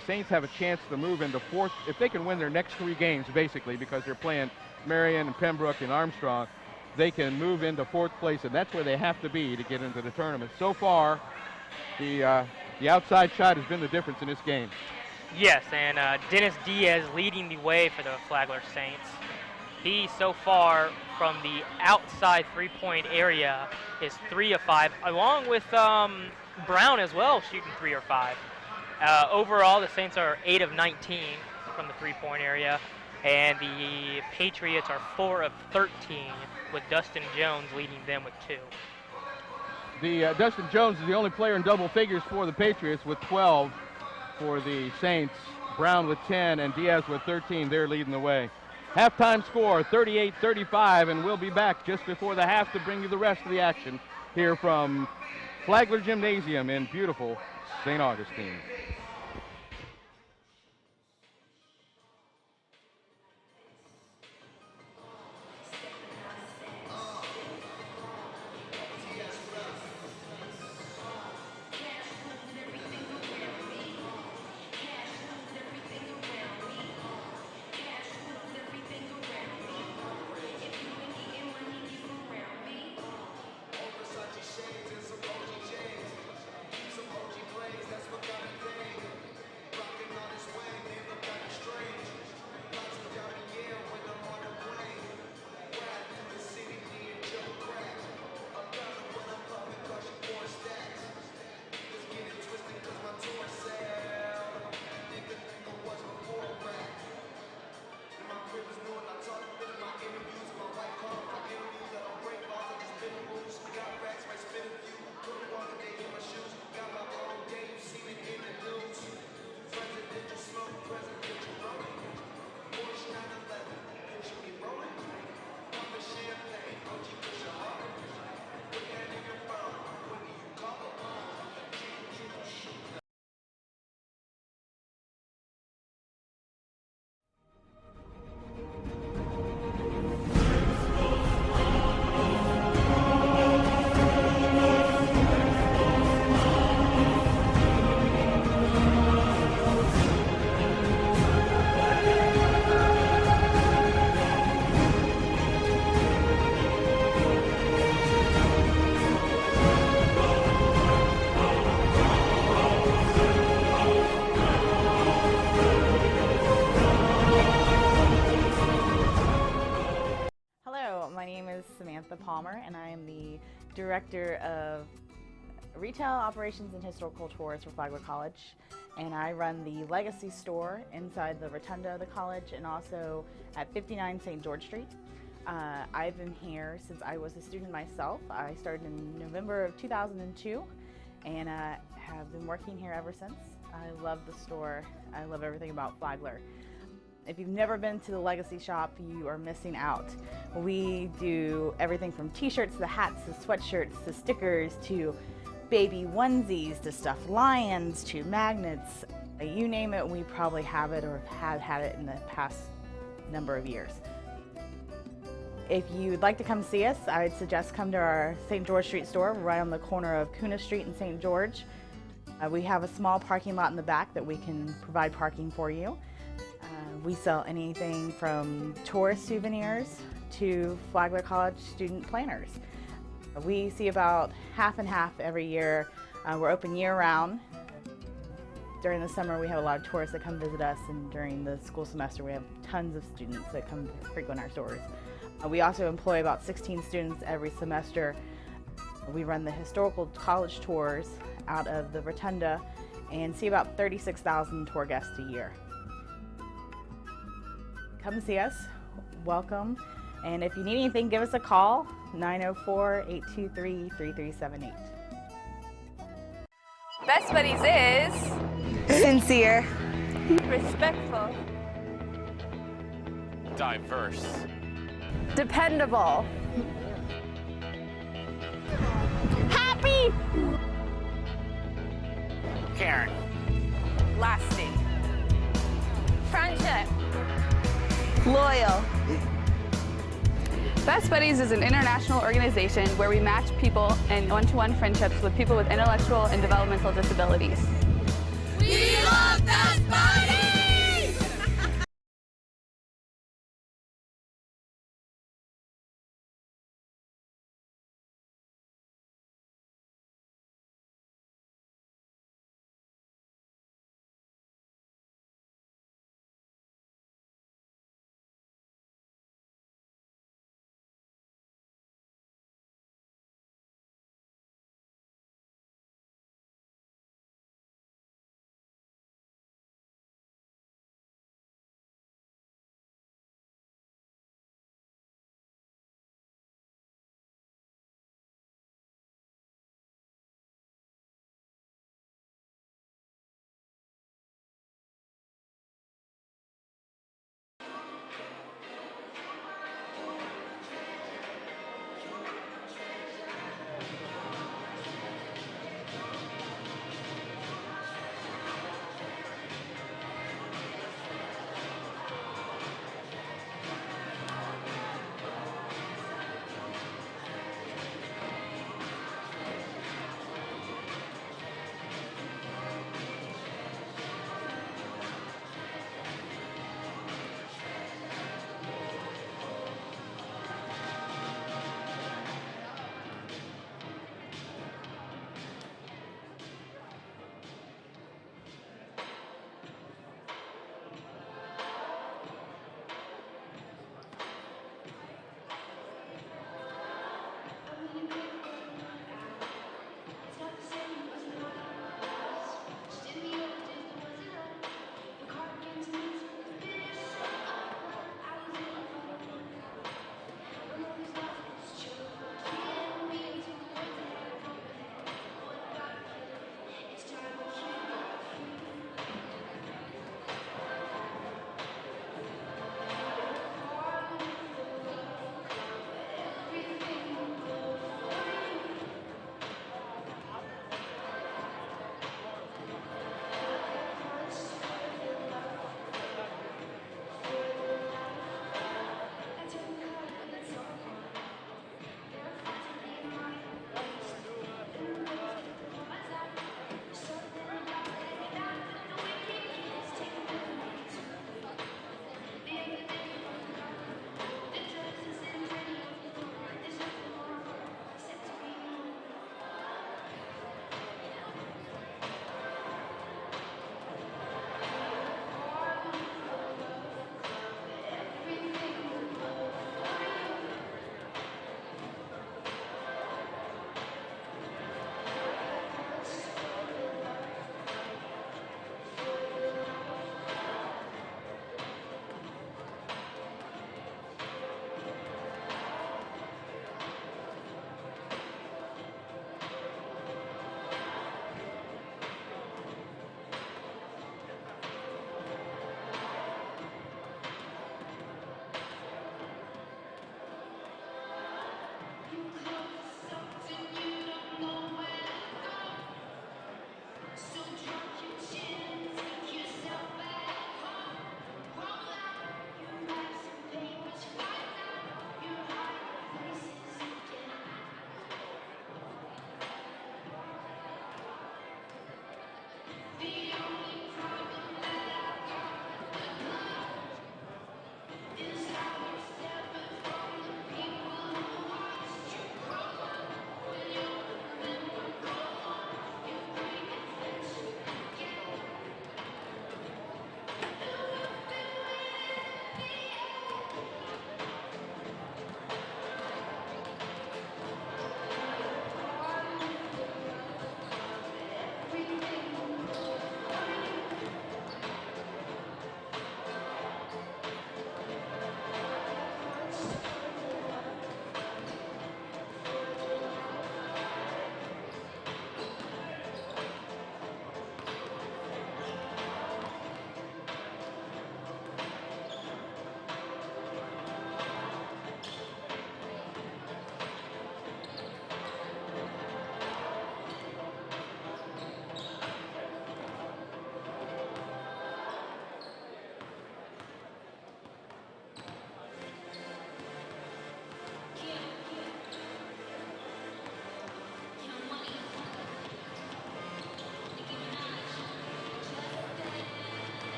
Saints have a chance to move into fourth if they can win their next 3 games, basically, because they're playing Marion and Pembroke and Armstrong. They can move into 4th place, and that's where they have to be to get into the tournament. So far, the outside shot has been the difference in this game. Yes, and Dennis Diaz leading the way for the Flagler Saints. He, so far, from the outside three-point area, is 3 of 5, along with Brown as well, shooting 3 or 5. Overall, the Saints are 8 of 19 from the three-point area, and the Patriots are 4 of 13, with Dustin Jones leading them with 2. Dustin Jones is the only player in double figures for the Patriots with 12 for the Saints. Brown with 10 and Diaz with 13. They're leading the way. Halftime score 38-35, and we'll be back just before the half to bring you the rest of the action here from Flagler Gymnasium in beautiful St. Augustine. Samantha Palmer, and I am the Director of Retail Operations and Historical Tours for Flagler College. And I run the Legacy store inside the rotunda of the college and also at 59 St. George Street. I've been here since I was a student myself. I started in November of 2002 and have been working here ever since. I love the store. I love everything about Flagler. If you've never been to the Legacy shop, you are missing out. We do everything from t-shirts to hats to sweatshirts to stickers to baby onesies to stuffed lions to magnets. You name it, we probably have it or have had it in the past number of years. If you'd like to come see us, I would suggest come to our St. George Street store right on the corner of Kuna Street and St. George. We have a small parking lot in the back that we can provide parking for you. We sell anything from tourist souvenirs to Flagler College student planners. We see about half and half every year. We're open year-round. During the summer, we have a lot of tourists that come visit us, and during the school semester, we have tons of students that come frequent our stores. We also employ about 16 students every semester. We run the historical college tours out of the rotunda and see about 36,000 tour guests a year. Come see us, welcome, and if you need anything, give us a call, 904-823-3378. Best Buddies is sincere, respectful, diverse, dependable, happy, caring, lasting, friendship, loyal. Best Buddies is an international organization where we match people in one-to-one friendships with people with intellectual and developmental disabilities. We love Best Buddies!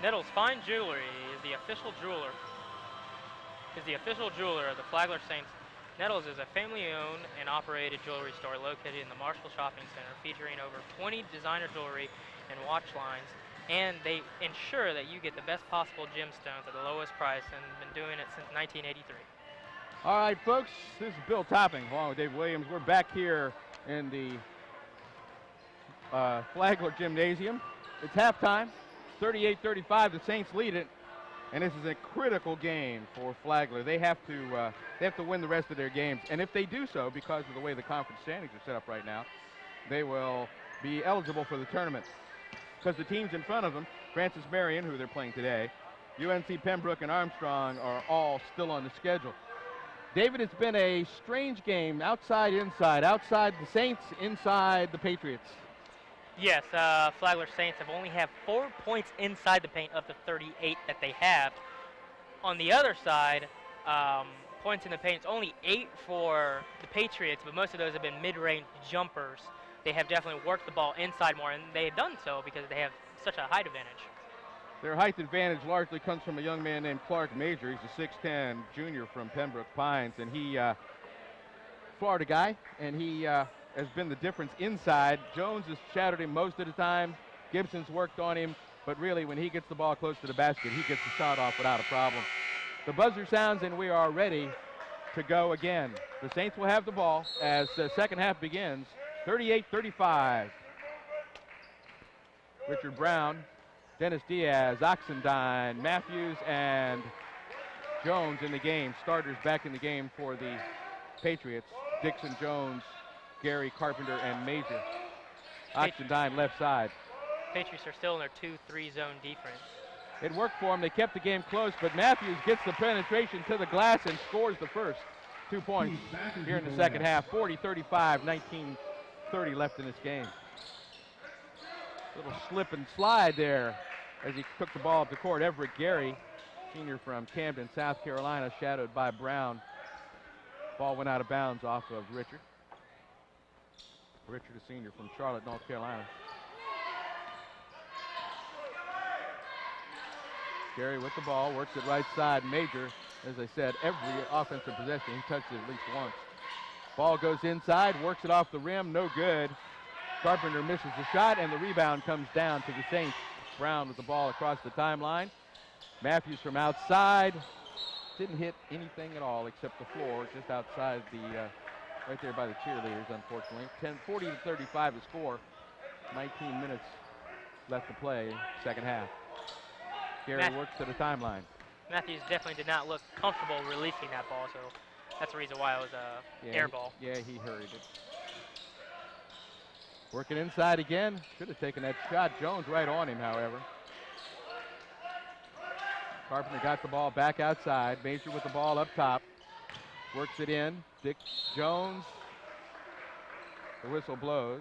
Nettles Fine Jewelry is the official jeweler. Of the Flagler Saints. Nettles is a family-owned and operated jewelry store located in the Marshall Shopping Center, featuring over 20 designer jewelry and watch lines, and they ensure that you get the best possible gemstones at the lowest price, and been doing it since 1983. All right, folks, this is Bill Topping along with Dave Williams. We're back here in the Flagler Gymnasium. It's halftime, 38-35. The Saints lead it, and this is a critical game for Flagler. They have to win the rest of their games, and if they do so, because of the way the conference standings are set up right now, they will be eligible for the tournament. Because the teams in front of them, Francis Marion, who they're playing today, UNC Pembroke and Armstrong, are all still on the schedule. David, it's been a strange game, outside, inside. Outside the Saints, inside the Patriots. Yes, Flagler Saints have only have 4 points inside the paint of the 38 that they have. On the other side, points in the paint, it's only 8 for the Patriots, but most of those have been mid-range jumpers. They have definitely worked the ball inside more, and they've done so because they have such a height advantage. Their height advantage largely comes from a young man named Clark Major. He's a 6'10 junior from Pembroke Pines, and he, Florida guy, and he has been the difference inside. Jones has shadowed him most of the time. Gibson's worked on him, but really when he gets the ball close to the basket, he gets the shot off without a problem. The buzzer sounds, and we are ready to go again. The Saints will have the ball as the second half begins. 38-35. Richard Brown, Dennis Diaz, Oxendine, Matthews, and Jones in the game. Starters back in the game for the Patriots. Dixon, Jones, Gary, Carpenter, and Major. Oxendine left side. Patriots are still in their 2-3 zone defense. It worked for them. They kept the game close, but Matthews gets the penetration to the glass and scores the first 2 points here in the second half. 40-35, 19:30 left in this game. Little slip and slide there as he took the ball up the court. Everett Gary, senior from Camden, South Carolina, shadowed by Brown. Ball went out of bounds off of Richard. Richard, a senior from Charlotte, North Carolina. Gary with the ball, works it right side. Major, as I said, every offensive possession, he touched it at least once. Ball goes inside, works it off the rim, no good. Carpenter misses the shot, and the rebound comes down to the Saints. Brown with the ball across the timeline. Matthews from outside. Didn't hit anything at all except the floor, just outside the, right there by the cheerleaders, unfortunately. 40-35 the score. 19 minutes left to play, second half. Gary works to the timeline. Matthews definitely did not look comfortable releasing that ball, so that's the reason why it was a air ball. Yeah, he hurried it. Working inside again. Should have taken that shot. Jones right on him, however. Carpenter got the ball back outside. Major with the ball up top. Works it in. Dick Jones. The whistle blows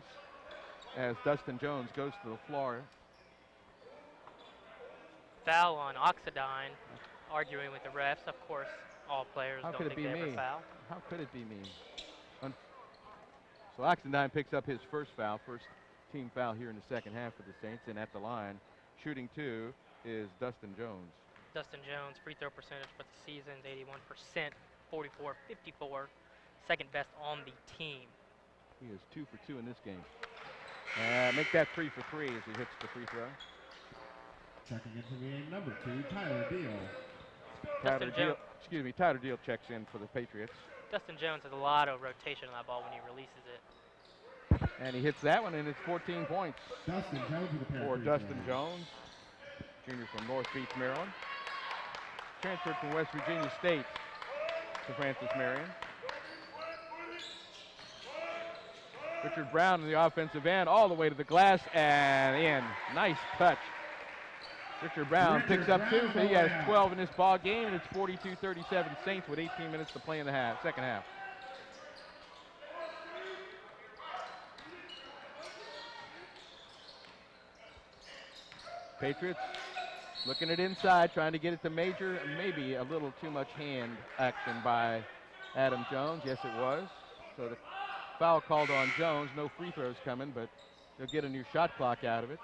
as Dustin Jones goes to the floor. Foul on Oxendine, arguing with the refs. Of course, all players don't think they ever foul. How could it be me? So Oxendine picks up his first foul, first team foul here in the second half for the Saints, and at the line, shooting two, is Dustin Jones. Dustin Jones, free throw percentage for the season's 81%, 44-54, second best on the team. He is 2 for 2 in this game. Make that 3 for 3 as he hits the free throw. Checking into the game, number 2, Tyler Deal. Tyler Deal checks in for the Patriots. Dustin Jones has a lot of rotation on that ball when he releases it. And he hits that one, and it's 14 points Dustin Jones with a pair for Dustin Jones, junior from North Beach, Maryland. Transferred from West Virginia State to Francis Marion. Richard Brown in the offensive end, all the way to the glass and in. Nice touch. Richard Brown picks up 2. He has 12 in this ball game, and it's 42-37 Saints with 18 minutes to play in the second half. Patriots looking at inside, trying to get it to Major. Maybe a little too much hand action by Adam Jones. Yes, it was. So the foul called on Jones. No free throws coming, but they'll get a new shot clock out of it.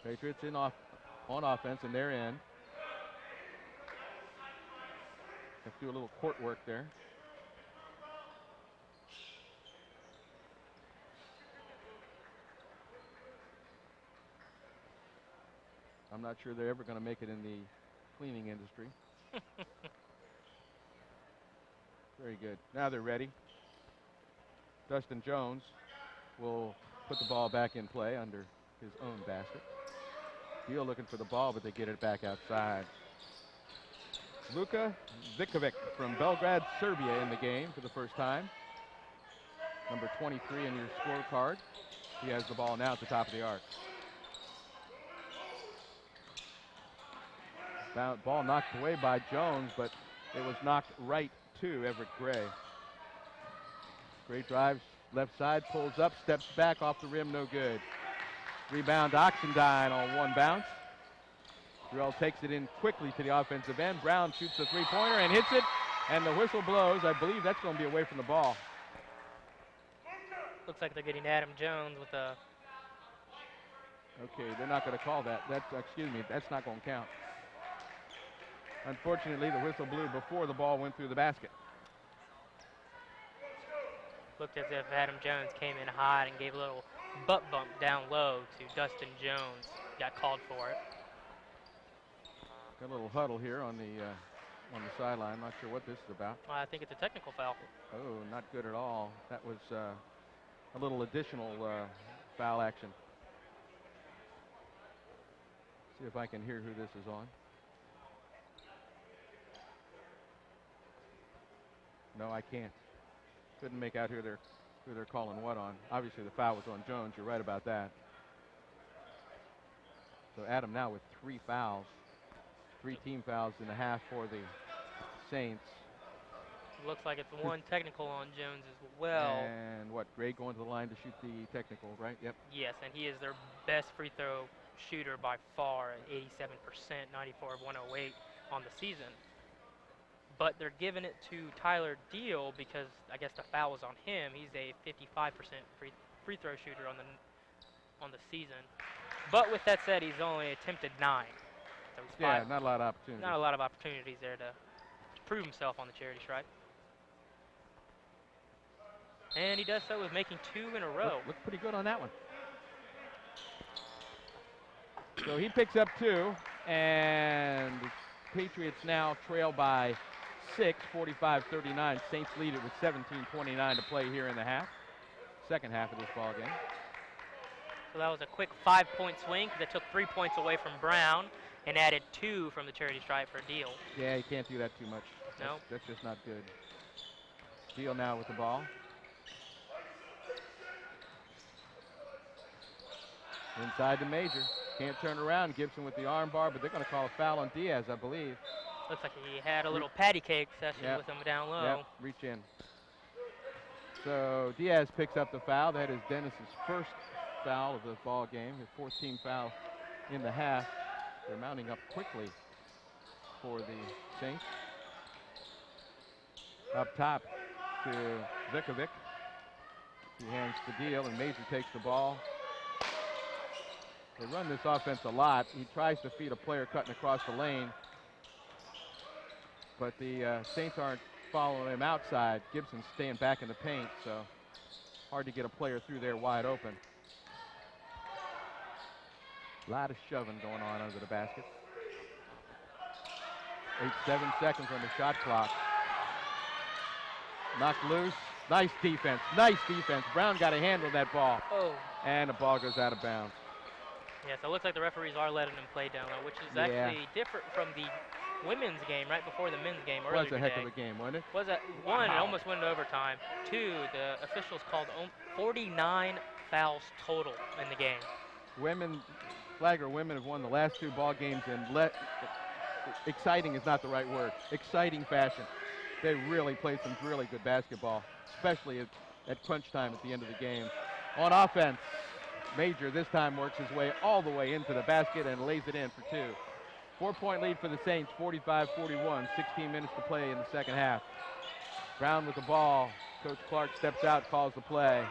Patriots on offense in their end. Have to do a little court work there. I'm not sure they're ever going to make it in the cleaning industry. Very good. Now they're ready. Dustin Jones will put the ball back in play under his own basket. Deal looking for the ball, but they get it back outside. Luka Vikovic from Belgrade, Serbia in the game for the first time. Number 23 in your scorecard. He has the ball now at the top of the arc. Ball knocked away by Jones, but it was knocked right to Everett Gray. Gray drives left side, pulls up, steps back off the rim, no good. Rebound Oxendine on one bounce. Durrell takes it in quickly to the offensive end. Brown shoots the three-pointer and hits it, and the whistle blows. I believe that's going to be away from the ball. Looks like they're getting Adam Jones with a... Okay, they're not going to call that. That's not going to count. Unfortunately, the whistle blew before the ball went through the basket. Looked as if Adam Jones came in hot and gave a little butt bump down low to Dustin Jones. Got called for it. Got a little huddle here on the sideline. Not sure what this is about. Well, I think it's a technical foul. Oh, not good at all. That was a little additional foul action. See if I can hear who this is on. No, I can't. Couldn't make out who they're calling what on. Obviously, the foul was on Jones. You're right about that. So Adam now with 3 fouls. 3 team fouls in the half for the Saints. Looks like it's one technical on Jones as well. And what, Gray going to the line to shoot the technical, right? Yep. Yes, and he is their best free throw shooter by far at 87%, 94 of 108 on the season. But they're giving it to Tyler Deal because I guess the foul was on him. He's a 55% free throw shooter on the season. But with that said, he's only attempted 9. So he's not a lot of opportunities. Not a lot of opportunities there to prove himself on the charity stripe. And he does so with making 2 in a row. Looks pretty good on that one. So he picks up 2, and the Patriots now trail by 6, 45-39. Saints lead it with 17:29 to play here in the second half of this ball game. So that was a quick 5-point swing that took 3 points away from Brown and added 2 from the charity stripe for Deal. Yeah, you can't do that too much. No. That's just not good. Deal now with the ball. Inside to Major. Can't turn around. Gibson with the arm bar, but they're going to call a foul on Diaz, I believe. Looks like he had a little patty cake session with him down low. Yep, reach in. So Diaz picks up the foul. That is Dennis's first foul of the ball game, his 14th foul in the half. They're mounting up quickly for the Saints. Up top to Vikovic. He hands the Deal, and Major takes the ball. They run this offense a lot. He tries to feed a player cutting across the lane, but the Saints aren't following him outside. Gibson's staying back in the paint, so hard to get a player through there wide open. A lot of shoving going on under the basket. 7 seconds on the shot clock. Knocked loose. Nice defense. Nice defense. Brown got a handle on that ball. Oh. And the ball goes out of bounds. Yeah, so it looks like the referees are letting him play down low, which is actually different from the women's game right before the men's game earlier today. Was a heck of a game, wasn't it? Was it? One, it almost went into overtime. 2, the officials called 49 fouls total in the game. Flagler women have won the last 2 ball games in exciting is not the right word. Exciting fashion. They really played some really good basketball, especially at crunch time at the end of the game. On offense, Major this time works his way all the way into the basket and lays it in for 2. 4-point lead for the Saints, 45-41. 16 minutes to play in the second half. Brown with the ball. Coach Clark steps out, calls the play.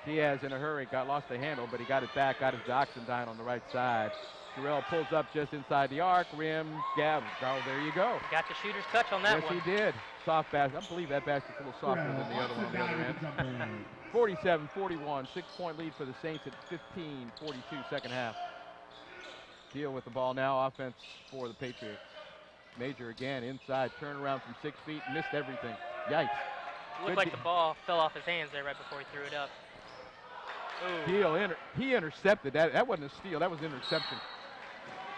Diaz in a hurry, lost the handle, but he got it back, got his Oxendine on the right side. Terrell pulls up just inside the arc, rim, Gab. Oh, there you go. Got the shooter's touch on that one. Yes, he did. Soft basket. I believe that basket's a little softer than the other one on the other end. 47-41, 6-point lead for the Saints at 15-42 second half. Deal with the ball now, offense for the Patriots. Major again, inside, turnaround from 6 feet, missed everything. Yikes. Looked like the ball fell off his hands there right before he threw it up. Ooh. Deal, he intercepted that. That wasn't a steal, that was interception.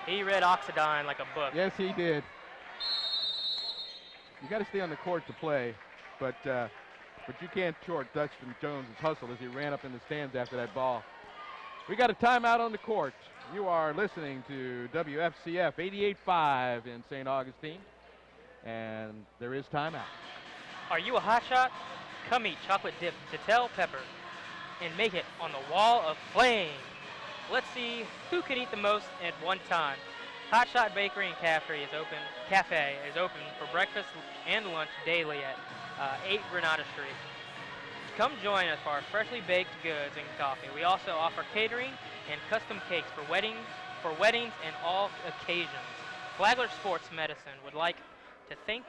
He read Oxendine like a book. Yes, he did. You got to stay on the court to play, but you can't short Dustin Jones' hustle as he ran up in the stands after that ball. We got a timeout on the court. You are listening to WFCF 88.5 in St. Augustine, and there is timeout. Are you a hotshot? Come eat chocolate dip Detel pepper and make it on the wall of flame. Let's see who can eat the most at one time. Hotshot Bakery and Cafe is open for breakfast and lunch daily at 8 Granada Street. Come join us for our freshly baked goods and coffee. We also offer catering and custom cakes for weddings and all occasions. Flagler Sports Medicine would like to thank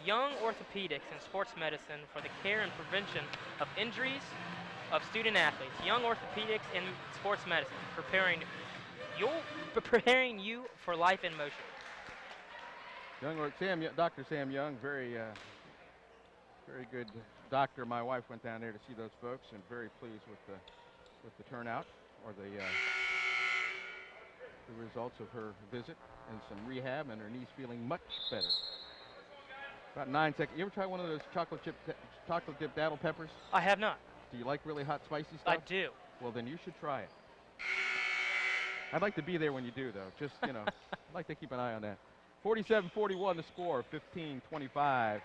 Young Orthopedics and Sports Medicine for the care and prevention of injuries of student athletes. Young Orthopedics and Sports Medicine, preparing you for life in motion. Dr. Sam Young, very good doctor. My wife went down there to see those folks, and very pleased with the turnout or the results of her visit and some rehab, and her knee's feeling much better. About 9 seconds. You ever try one of those chocolate dip daddle peppers? I have not. Do you like really hot, spicy stuff? I do. Well, then you should try it. I'd like to be there when you do, though. Just, I'd like to keep an eye on that. 47-41 the score, 15-25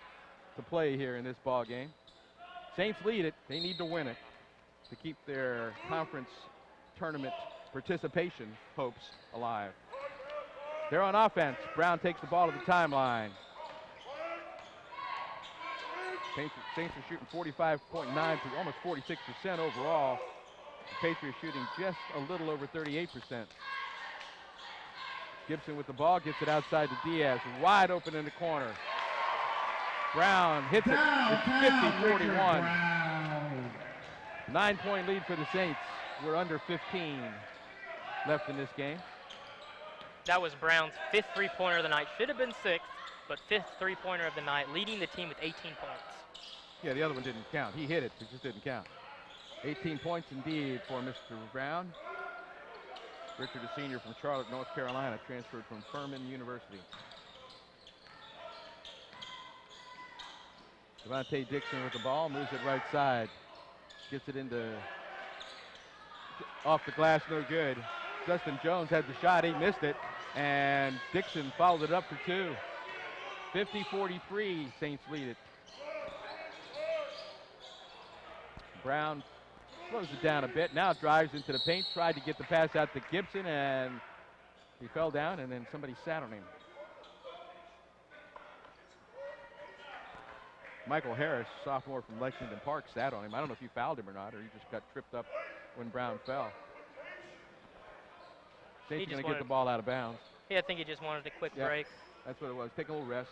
to play here in this ball game. Saints lead it. They need to win it to keep their conference tournament participation hopes alive. They're on offense. Brown takes the ball to the timeline. Saints are shooting 45.9 to almost 46% overall. The Patriots shooting just a little over 38%. Gibson with the ball, gets it outside to Diaz, wide open in the corner. Brown hits it. It's 50-41. 9-point lead for the Saints. We're under 15 left in this game. That was Brown's 5th three-pointer of the night. Should have been 6th, but 5th three-pointer of the night, leading the team with 18 points. Yeah, the other one didn't count. He hit it, it just didn't count. 18 points indeed for Mr. Brown. Richard, a senior from Charlotte, North Carolina, transferred from Furman University. Devontae Dixon with the ball, moves it right side. Gets it off the glass, no good. Dustin Jones had the shot, he missed it, and Dixon followed it up for 2. 50-43, Saints lead it. Brown slows it down a bit, now drives into the paint, tried to get the pass out to Gibson, and he fell down, and then somebody sat on him. Michael Harris, sophomore from Lexington Park, sat on him. I don't know if you fouled him or not, or he just got tripped up when Brown fell. Saints going to get the ball out of bounds. Yeah, I think he just wanted a quick break. That's what it was. Take a little rest.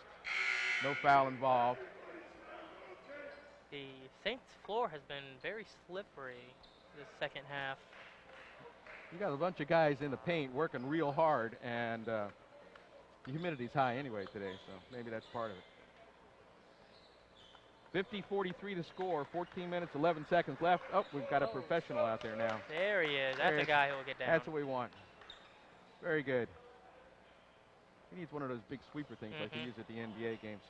No foul involved. The Saints floor has been very slippery this second half. You got a bunch of guys in the paint working real hard, and the humidity's high anyway today, so maybe that's part of it. 50-43 to score, 14 minutes, 11 seconds left. Oh, we've got a professional out there now. There he is. That's a guy who will get down. That's what we want. Very good. He needs one of those big sweeper things like they use at the NBA games.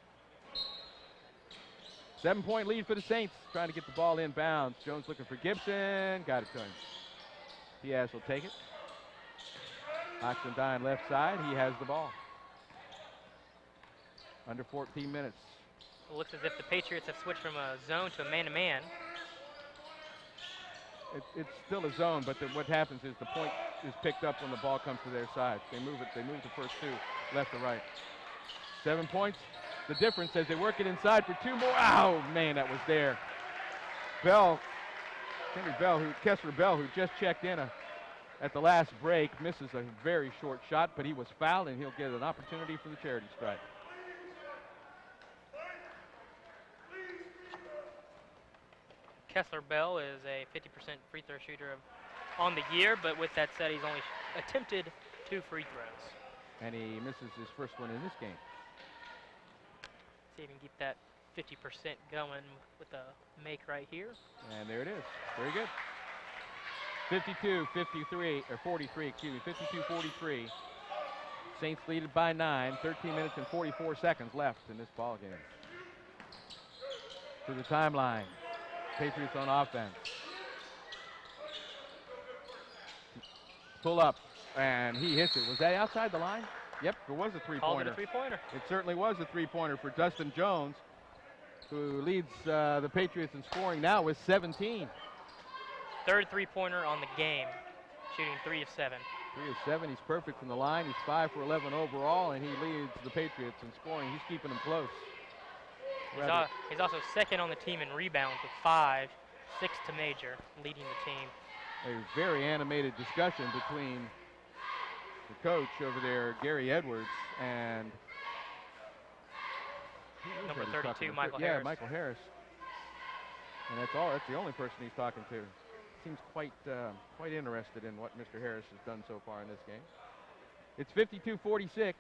7-point lead for the Saints, trying to get the ball inbounds. Jones looking for Gibson, got it to him. Diaz will take it. Oxendine left side, he has the ball. Under 14 minutes. It looks as if the Patriots have switched from a zone to a man-to-man. It's still a zone, but what happens is the point is picked up when the ball comes to their side. They move the first 2 left to right. 7 points. The difference as they work it inside for 2 more. Oh, man, that was there. Bell Kessler Bell, who just checked in at the last break, misses a very short shot, but he was fouled, and he'll get an opportunity for the charity stripe. Kessler Bell is a 50% free throw shooter on the year, but with that said, he's only attempted 2 free throws. And he misses his first one in this game. See if he can keep that 50% going with a make right here. And there it is. Very good. 52-53, or 43, excuse me, 52-43. Saints lead it by 9, 13 minutes and 44 seconds left in this ball game. To the timeline. Patriots on offense. Pull up, and he hits it. Was that outside the line? Yep, it was a three-pointer. Called it a three-pointer. It certainly was a three-pointer for Dustin Jones, who leads the Patriots in scoring now with 17. Third three-pointer on the game, shooting 3 of 7. 3 of 7, he's perfect from the line. He's 5 for 11 overall, and he leads the Patriots in scoring. He's keeping them close. He's also second on the team in rebounds with 5, 6 to Major, leading the team. A very animated discussion between the coach over there, Gary Edwards, and number 32, Michael Harris. Yeah, Michael Harris. And that's all. That's the only person he's talking to. Seems quite interested in what Mr. Harris has done so far in this game. It's 52-46,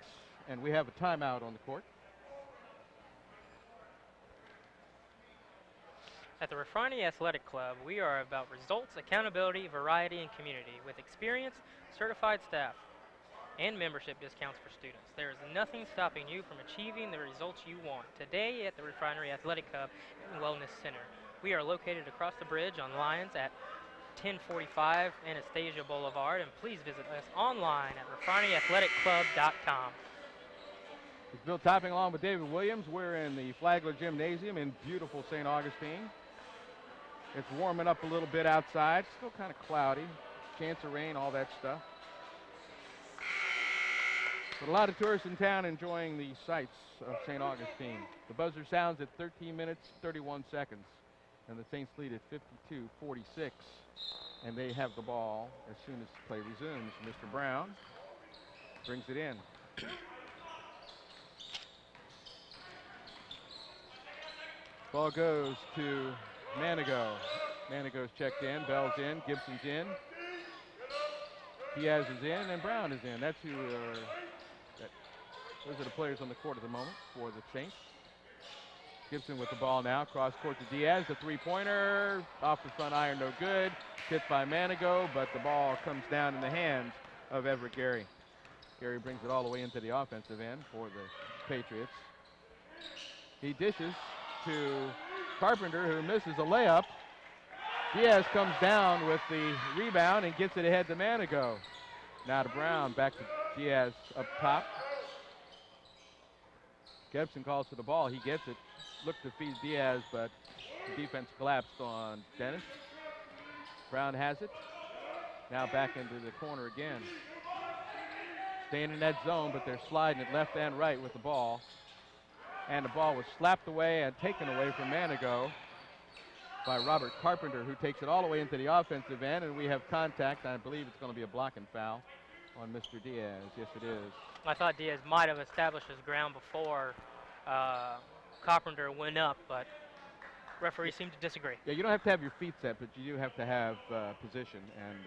and we have a timeout on the court. At the Refrainee Athletic Club, we are about results, accountability, variety, and community with experienced, certified staff and membership discounts for students. There is nothing stopping you from achieving the results you want. Today at the Refrainee Athletic Club and Wellness Center. We are located across the bridge on Lyons at 1045 Anastasia Boulevard, and please visit us online at refraineeathletic.club.com. It's Bill Topping along with David Williams. We're in the Flagler Gymnasium in beautiful St. Augustine. It's warming up a little bit outside. Still kind of cloudy. Chance of rain, all that stuff. But a lot of tourists in town enjoying the sights of St. Augustine. The buzzer sounds at 13 minutes, 31 seconds. And the Saints lead at 52-46. And they have the ball as soon as play resumes. Mr. Brown brings it in. Ball goes to Manigo. Manigo's checked in, Bell's in, Gibson's in. Diaz is in, and Brown is in. That's who those are the players on the court at the moment for the Saints. Gibson with the ball now, cross court to Diaz, the three-pointer, off the front iron, no good. Hit by Manigo, but the ball comes down in the hands of Everett Gary. Gary brings it all the way into the offensive end for the Patriots. He dishes to Carpenter, who misses a layup. Diaz comes down with the rebound and gets it ahead to Manigo. Now to Brown, back to Diaz up top. Gibson calls for the ball. He gets it. Looked to feed Diaz, but the defense collapsed on Dennis. Brown has it. Now back into the corner again. Staying in that zone, but they're sliding it left and right with the ball. And the ball was slapped away and taken away from Manigo by Robert Carpenter, who takes it all the way into the offensive end, and we have contact. I believe it's going to be a blocking foul on Mr. Diaz. Yes, it is. I thought Diaz might have established his ground before Carpenter went up, but referee seemed to disagree. Yeah, you don't have to have your feet set, but you do have to have position, and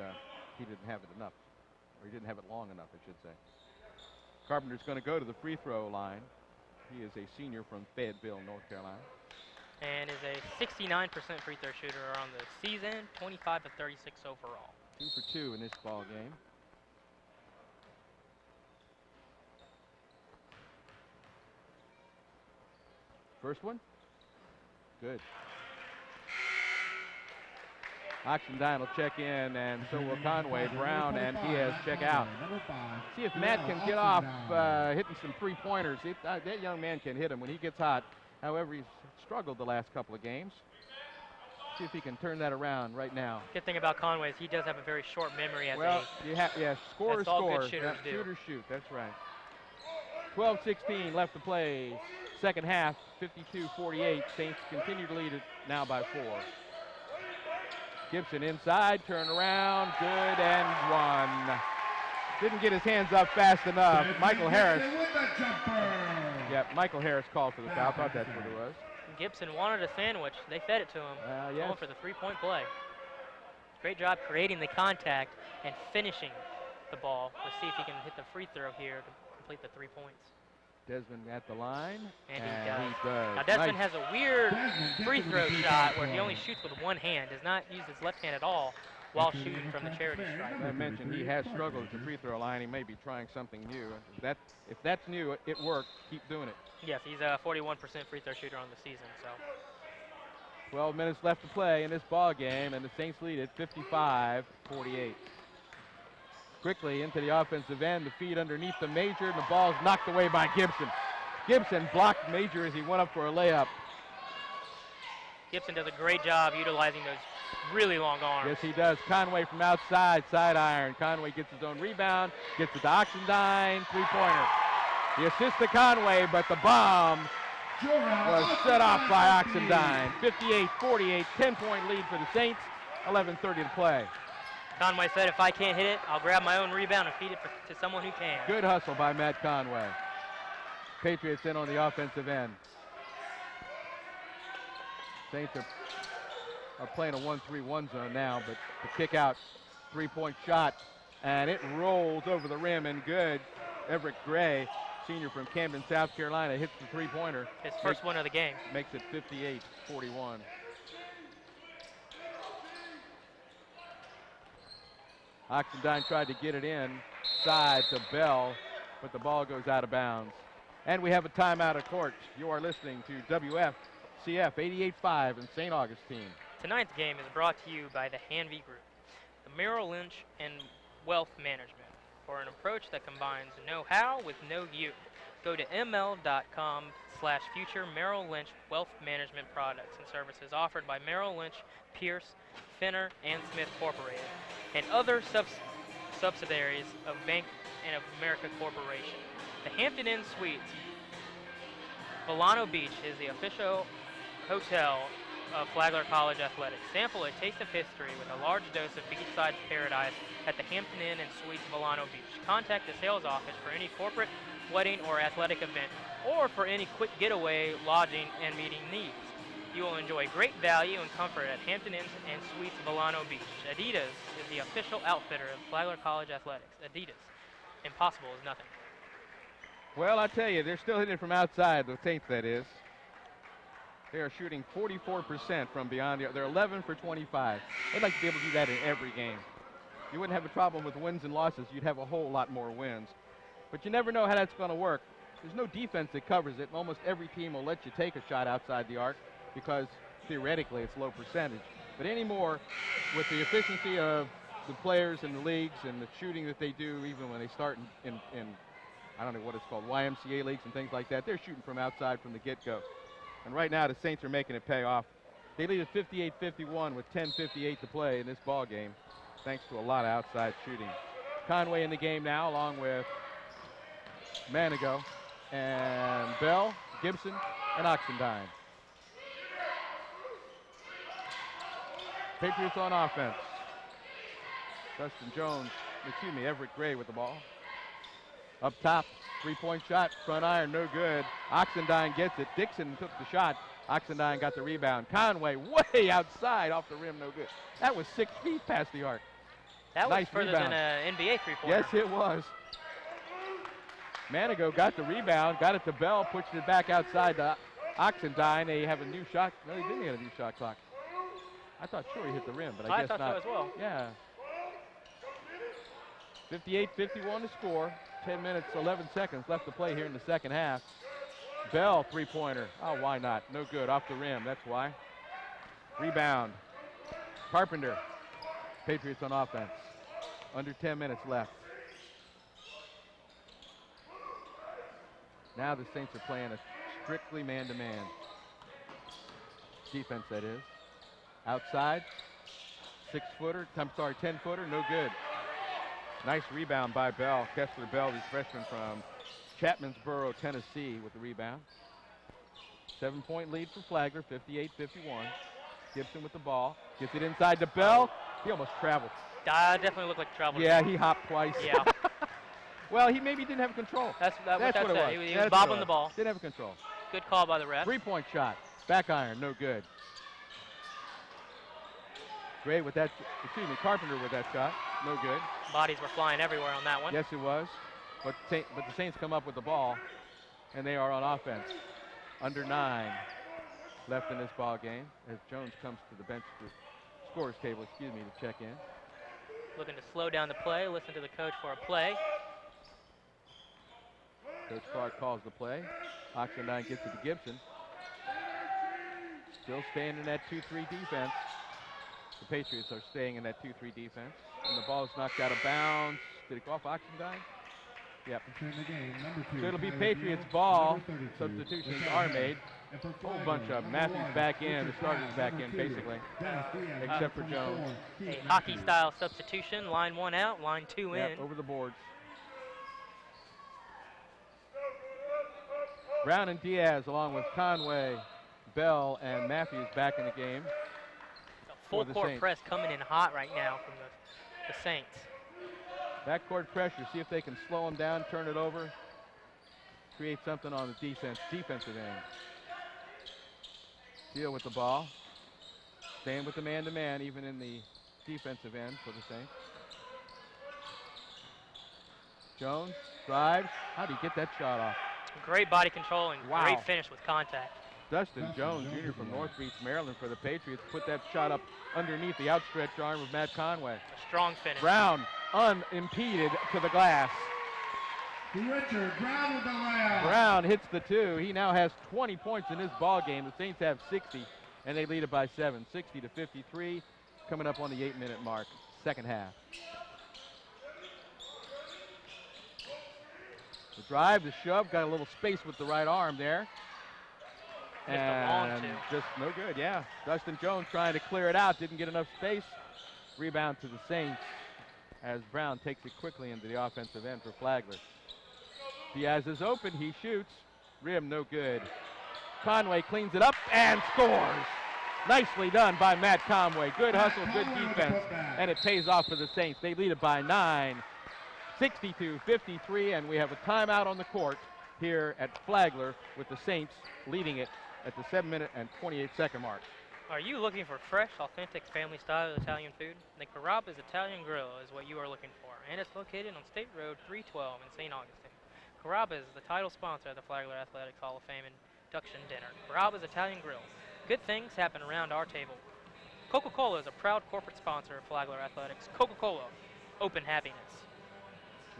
he didn't have it enough, or he didn't have it long enough, I should say. Carpenter's going to go to the free throw line. He is a senior from Fayetteville, North Carolina. And is a 69% free throw shooter on the season, 25 of 36 overall. 2 for 2 in this ball game. First one. Good. Oxendine will check in, and so will Conway. Brown and Diaz check out. See if Matt can get off hitting some three-pointers. That young man can hit him when he gets hot. However, he's struggled the last couple of games. See if he can turn that around right now. Good thing about Conway is he does have a very short memory. Score. Good shooters do. Shoot or shoot, that's right. 12:16 left to play. Second half, 52-48. Saints continue to lead it now by 4. Gibson inside, turn around, good and one. Didn't get his hands up fast enough. Michael Harris. Yeah, Michael Harris called for the foul. Thought that's what it was. Gibson wanted a sandwich. They fed it to him. Yes. Going for the three-point play. Great job creating the contact and finishing the ball. Let's see if he can hit the free throw here to complete the 3 points. Desmond at the line. And he does. does. Now Desmond Nice. has a weird free throw shot where he only shoots with one hand, does not use his left hand at all while shooting from the charity stripe. As I mentioned, he has struggled at the free throw line. He may be trying something new. If that's new, it worked. Keep doing it. Yes, he's a 41% free throw shooter on the season. So 12 minutes left to play in this ball game, and the Saints lead at 55-48. Quickly into the offensive end, the feed underneath the Major, and the ball's knocked away by Gibson. Gibson blocked Major as he went up for a layup. Gibson does a great job utilizing those really long arms. Yes, he does. Conway from outside, side iron. Conway gets his own rebound, gets it to Oxendine, three-pointer. The assist to Conway, but the bomb was set off by Oxendine. 58-48, 10-point lead for the Saints, 11:30 to play. Conway said, if I can't hit it, I'll grab my own rebound and feed it to someone who can. Good hustle by Matt Conway. Patriots in on the offensive end. Saints are playing a 1-3-1 zone now, but the kick out, three-point shot, and it rolls over the rim and good. Everett Gray, senior from Camden, South Carolina, hits the three-pointer. His first one of the game. Makes it 58-41. Oxendine tried to get it inside to Bell, but the ball goes out of bounds. And we have a timeout of court. You are listening to WFCF 88.5 in St. Augustine. Tonight's game is brought to you by the Hanvey Group, the Merrill Lynch and Wealth Management, for an approach that combines know-how with know you. Go to ml.com/future Merrill Lynch Wealth Management products and services offered by Merrill Lynch, Pierce, Finner, and Smith Corporated, and other subsidiaries of Bank and of America Corporation. The Hampton Inn Suites, Volano Beach, is the official hotel of Flagler College Athletics. Sample a taste of history with a large dose of beachside paradise at the Hampton Inn and Suites Volano Beach. Contact the sales office for any corporate, wedding, or athletic event, or for any quick getaway, lodging, and meeting needs. You will enjoy great value and comfort at Hampton Inn and Suites Volano Beach. Adidas is the official outfitter of Flagler College Athletics. Adidas. Impossible is nothing. Well, I tell you, they're still hitting it from outside, the Saints, that is. They are shooting 44% from beyond the. They're 11 for 25. They'd like to be able to do that in every game. You wouldn't have a problem with wins and losses. You'd have a whole lot more wins. But you never know how that's going to work. There's no defense that covers it. Almost every team will let you take a shot outside the arc because theoretically it's low percentage. But anymore, with the efficiency of the players in the leagues and the shooting that they do, even when they start in I don't know what it's called, YMCA leagues and things like that, they're shooting from outside from the get-go. And right now the Saints are making it pay off. They lead at 58-51 with 10:58 to play in this ball game, thanks to a lot of outside shooting. Conway in the game now, along with Manigo and Bell, Gibson, and Oxendine. Patriots on offense. Everett Gray with the ball. Up top, three-point shot, front iron, no good. Oxendine gets it. Dixon took the shot. Oxendine got the rebound. Conway way outside off the rim, no good. That was 6 feet past the arc. That was Nice further rebound. than an NBA three-pointer. Yes, it was. Manigo got the rebound, got it to Bell, pushed it back outside to Oxendine. They have a new shot. No, he didn't get a new shot clock. I thought sure he hit the rim, but I guess thought not. so as well. Yeah. 58-51 to score. 10 minutes, 11 seconds left to play here in the second half. Bell, three-pointer. Oh, why not? No good, off the rim, that's why. Rebound. Carpenter. Patriots on offense. Under 10 minutes left. Now the Saints are playing a strictly man-to-man. Defense, that is. Outside. 10-footer, no good. Nice rebound by Bell. Kessler Bell, the freshman from Chapmansboro, Tennessee, with the rebound. 7-point lead for Flagler, 58-51. Gibson with the ball. Gets it inside to Bell. He almost traveled. Definitely looked like trouble. Yeah, he hopped twice. Yeah. Well, he maybe didn't have control. That's what it was. was. He was That's bobbling what it the ball. Didn't have control. Good call by the ref. 3-point shot. Back iron, no good. Gray with that, Carpenter with that shot, no good. Bodies were flying everywhere on that one. Yes, it was. But the Saints come up with the ball, and they are on offense. Under 9 left in this ball game as Jones comes to the bench, to scorer's table, to check in. Looking to slow down the play, listen to the coach for a play. Coach Clark calls the play. Oxendine gets it to Gibson. Still staying in that 2-3 defense. The Patriots are staying in that 2-3 defense. And the ball is knocked out of bounds. Did it go off Oxendine? Yep. So it'll be Patriots ball. Substitutions are made. A whole bunch of them. Matthews back in. The starters back in, basically. Except for Jones. A hockey-style substitution. Line 1 out, line 2 in. Over the boards. Brown and Diaz, along with Conway, Bell, and Matthews back in the game. Full court press coming in hot right now from the Saints. Backcourt pressure, see if they can slow them down, turn it over, create something on the defensive end. Deal with the ball. Staying with the man-to-man, even in the defensive end for the Saints. Jones drives. How do you get that shot off? Great body control and great finish with contact. Dustin Jones, Jr. from North Beach, Maryland for the Patriots, put that shot up underneath the outstretched arm of Matt Conway. A strong finish. Brown unimpeded to the glass. Richard Brown with the layup. Brown hits the 2. He now has 20 points in this ball game. The Saints have 60, and they lead it by 7, 60-53, coming up on the 8-minute mark, second half. The drive, the shove, got a little space with the right arm there. And just no good, yeah. Dustin Jones trying to clear it out, didn't get enough space. Rebound to the Saints as Brown takes it quickly into the offensive end for Flagler. Diaz is open, he shoots. Rim, no good. Conway cleans it up and scores. Nicely done by Matt Conway. Good hustle, good defense, and it pays off for the Saints. They lead it by 9, 62-53, and we have a timeout on the court here at Flagler with the Saints leading it at the 7-minute and 28-second mark. Are you looking for fresh, authentic, family-style Italian food? The Carrabba's Italian Grill is what you are looking for, and it's located on State Road 312 in St. Augustine. Carrabba's is the title sponsor of the Flagler Athletics Hall of Fame induction dinner. Carrabba's Italian Grill. Good things happen around our table. Coca-Cola is a proud corporate sponsor of Flagler Athletics. Coca-Cola, open happiness.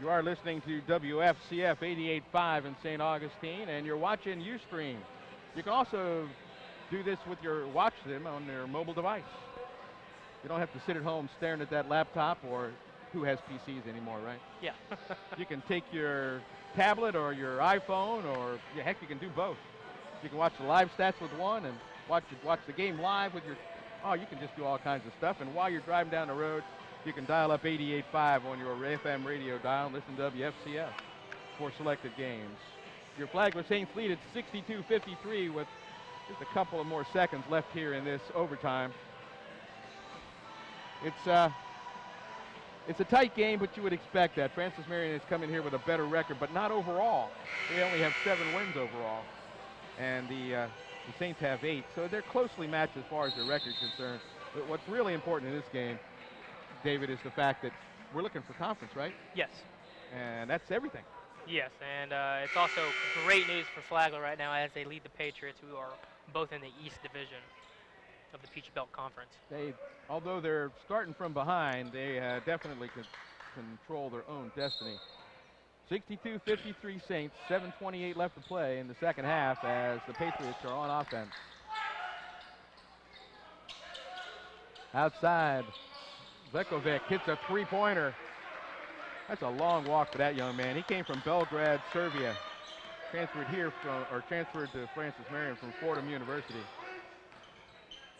You are listening to WFCF 88.5 in St. Augustine, and you're watching Ustream. You can also do this with watch them on their mobile device. You don't have to sit at home staring at that laptop, or who has PCs anymore, right? Yeah. You can take your tablet or your iPhone, or heck, you can do both. You can watch the live stats with one and watch the game live with your, you can just do all kinds of stuff. And while you're driving down the road, you can dial up 88.5 on your FM radio dial and listen to WFCF for selected games. Your Flagler Saints lead at 62-53 with just a couple of more seconds left here in this overtime. It's a tight game, but you would expect that. Francis Marion has come in here with a better record, but not overall. They only have 7 wins overall, and the Saints have 8. So they're closely matched as far as their record is concerned. But what's really important in this game, David, is the fact that we're looking for conference, right? Yes. And that's everything. Yes, and it's also great news for Flagler right now as they lead the Patriots, who are both in the East Division of the Peach Belt Conference. Although they're starting from behind, they definitely could control their own destiny. 62-53 Saints, 7:28 left to play in the second half as the Patriots are on offense. Outside, Vekovic hits a three-pointer. That's a long walk for that young man. He came from Belgrade, Serbia. Transferred to Francis Marion from Fordham University.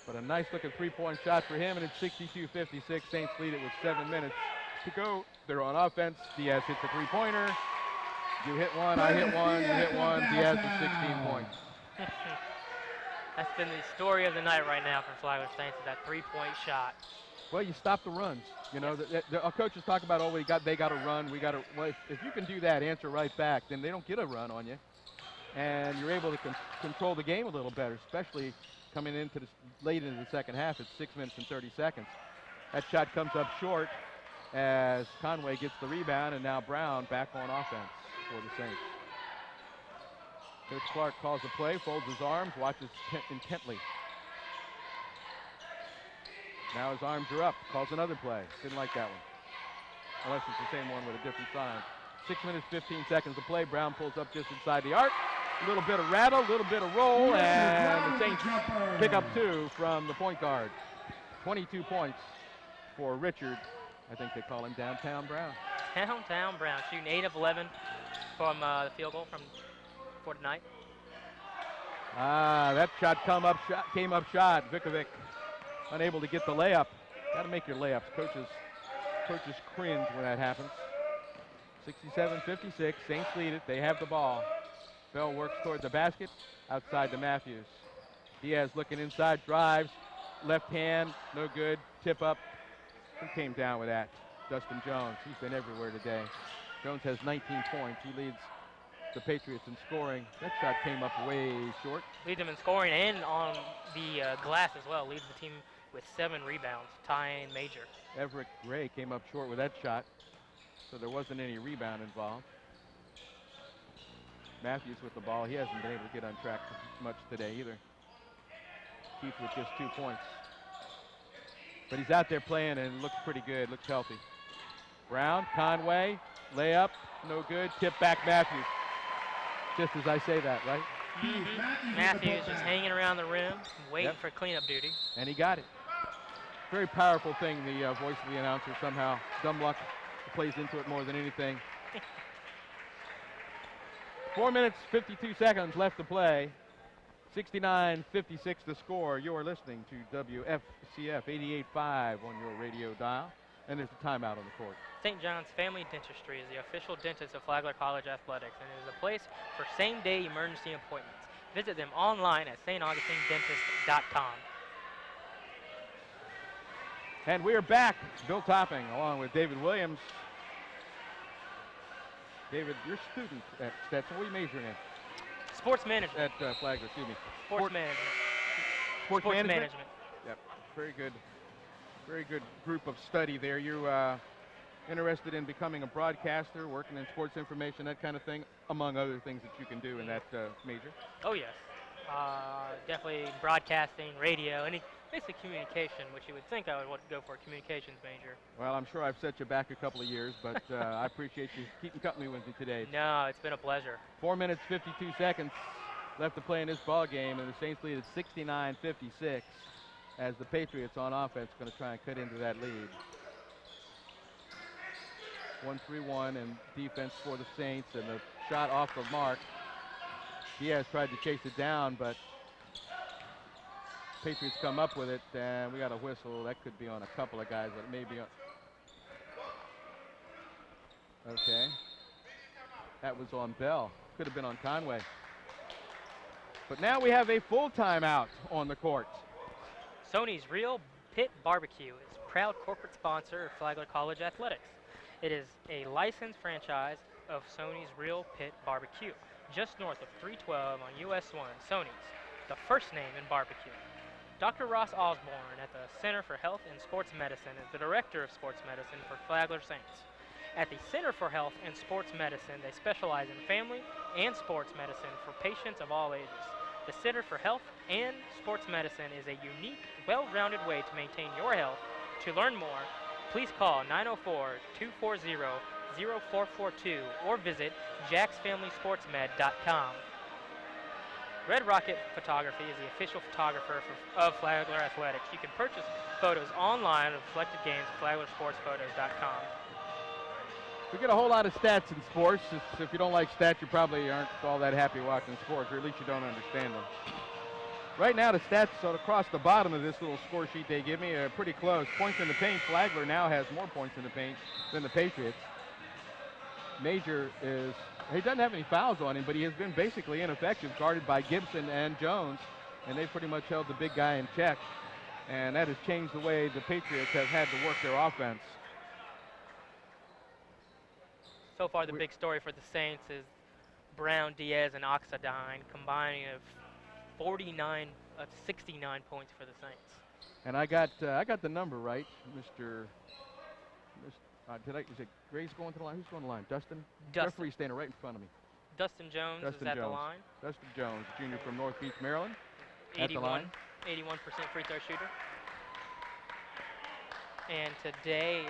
But a nice looking three-point shot for him, and it's 62-56. Saints lead it with 7 minutes to go. They're on offense. Diaz hits a three-pointer. You hit one, I hit one, you hit one. Diaz with 16 points. That's been the story of the night right now for Flagler Saints, is that three-point shot. Well, you stop the runs. You know, our coaches talk about, oh, they got to run. Well, if you can do that, answer right back, then they don't get a run on you. And you're able to control the game a little better, especially coming into late into the second half. It's 6 minutes and 30 seconds. That shot comes up short as Conway gets the rebound, and now Brown back on offense for the Saints. Coach Clark calls the play, folds his arms, watches intently. Now his arms are up, calls another play. Didn't like that one. Unless it's the same one with a different sign. 6 minutes, 15 seconds to play. Brown pulls up just inside the arc. A little bit of rattle, a little bit of roll, and the Saints pick up 2 from the point guard. 22 points for Richard. I think they call him Downtown Brown. Downtown Brown shooting 8 of 11 from the field goal for tonight. That shot came up shot. Vikovic unable to get the layup. Got to make your layups. Coaches cringe when that happens. 67-56. Saints lead it. They have the ball. Bell works toward the basket. Outside to Matthews. Diaz looking inside. Drives. Left hand. No good. Tip up. Who came down with that? Dustin Jones. He's been everywhere today. Jones has 19 points. He leads the Patriots in scoring. That shot came up way short. Leads them in scoring and on the glass as well. Leads the team with 7 rebounds, tying Major. Everett Gray came up short with that shot, so there wasn't any rebound involved. Matthews with the ball. He hasn't been able to get on track much today either. Keith with just 2 points. But he's out there playing and looks pretty good, looks healthy. Brown, Conway, layup, no good. Tip back Matthews. Just as I say that, right? Matthews just hanging around the rim, waiting for cleanup duty. And he got it. Very powerful thing, the voice of the announcer somehow. Dumb luck plays into it more than anything. 4 minutes, 52 seconds left to play. 69-56 the score. You're listening to WFCF 88.5 on your radio dial. And there's a timeout on the court. St. John's Family Dentistry is the official dentist of Flagler College Athletics and is a place for same-day emergency appointments. Visit them online at staugustinedentist.com. And we are back. Bill Topping along with David Williams. David, you're a student at Stetson. What are you majoring in? Sports management. At Flagler, excuse me. Sports management. Sports management? Yep, very good. Very good group of study there. You interested in becoming a broadcaster, working in sports information, that kind of thing, among other things that you can do in that major? Oh, yes. Definitely broadcasting, radio, any basic communication, which you would think I would want to go for a communications major. Well, I'm sure I've set you back a couple of years, but I appreciate you keeping company with me today. No, it's been a pleasure. 4 minutes, 52 seconds left to play in this ball game, and the Saints lead at 69-56 as the Patriots on offense are going to try and cut into that lead. 1-3-1 and defense for the Saints, and the shot off the mark. Diaz tried to chase it down, but Patriots come up with it, and we got a whistle. That could be on a couple of guys, but it may be on. Okay. That was on Bell. Could have been on Conway. But now we have a full timeout on the court. Sony's Real Pit Barbecue is proud corporate sponsor of Flagler College Athletics. It is a licensed franchise of Sony's Real Pit Barbecue, just north of 312 on US 1. Sony's, the first name in barbecue. Dr. Ross Osborne at the Center for Health and Sports Medicine is the Director of Sports Medicine for Flagler Saints. At the Center for Health and Sports Medicine, they specialize in family and sports medicine for patients of all ages. The Center for Health and Sports Medicine is a unique, well-rounded way to maintain your health. To learn more, please call 904-240-0442 or visit jacksfamilysportsmed.com. Red Rocket Photography is the official photographer of Flagler Athletics. You can purchase photos online of selected games at flaglersportsphotos.com. We get a whole lot of stats in sports. If you don't like stats, you probably aren't all that happy watching sports, or at least you don't understand them. Right now, the stats across the bottom of this little score sheet they give me are pretty close. Points in the paint, Flagler now has more points in the paint than the Patriots. Major he doesn't have any fouls on him, but he has been basically ineffective, guarded by Gibson and Jones. and they pretty much held the big guy in check. And that has changed the way the Patriots have had to work their offense. So far, the big story for the Saints is Brown, Diaz, and Oxidine combining of 69 points for the Saints. And I got the number right, Mr. Is it Gray's going to the line? Who's going to the line? Dustin? Referee standing right in front of me. Dustin Jones is at the line. Dustin Jones, junior from North Beach, Maryland. 81% free throw shooter. And today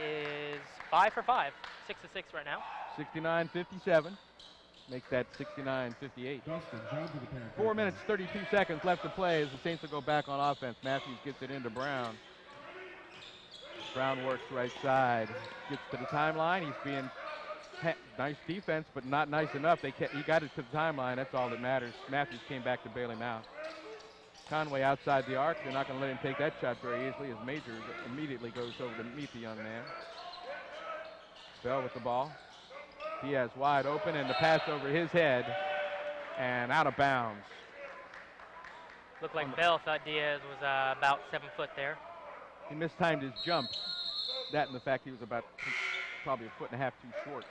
is 5 for 5, 6 to 6 right now. 69-57. Makes that 69-58. 4 minutes, 32 seconds left to play as the Saints will go back on offense. Matthews gets it into Brown. Brown works right side. Gets to the timeline. He's being nice defense, but not nice enough. He got it to the timeline. That's all that matters. Matthews came back to bail him out. Conway outside the arc. They're not going to let him take that shot very easily as Major immediately goes over to meet the young man. Bell with the ball. Diaz wide open, and the pass over his head and out of bounds. Looked like Bell thought Diaz was about 7 foot there. He mistimed his jump. That and the fact he was about probably a foot and a half too short.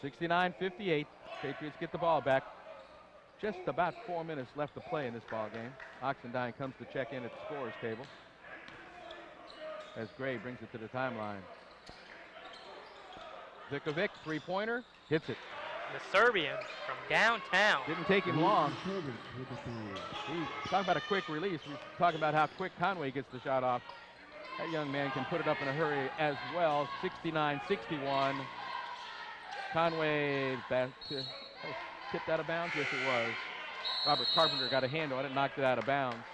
69-58. Patriots get the ball back. Just about 4 minutes left to play in this ball game. Oxendine comes to check in at the scorer's table as Gray brings it to the timeline. Vikovic, three-pointer, hits it. The Serbian from downtown. Didn't take him long. Talking about a quick release. We're talking about how quick Conway gets the shot off. That young man can put it up in a hurry as well. 69-61. Conway back to tipped out of bounds. Yes, it was. Robert Carpenter got a hand on it, knocked it out of bounds.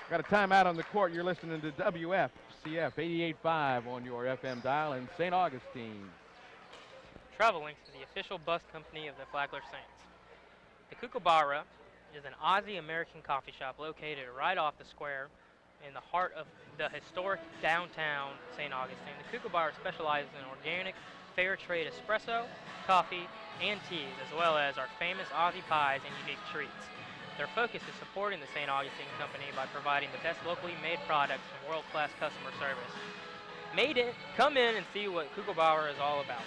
Got a timeout on the court. You're listening to WFCF 88.5 on your FM dial in St. Augustine. Travel links to the official bus company of the Flagler Saints. The Kookaburra is an Aussie-American coffee shop located right off the square in the heart of the historic downtown St. Augustine. The Kookaburra specializes in organic, fair trade espresso, coffee, and teas, as well as our famous Aussie pies and unique treats. Their focus is supporting the St. Augustine Company by providing the best locally made products and world-class customer service. Come in and see what Kookaburra is all about.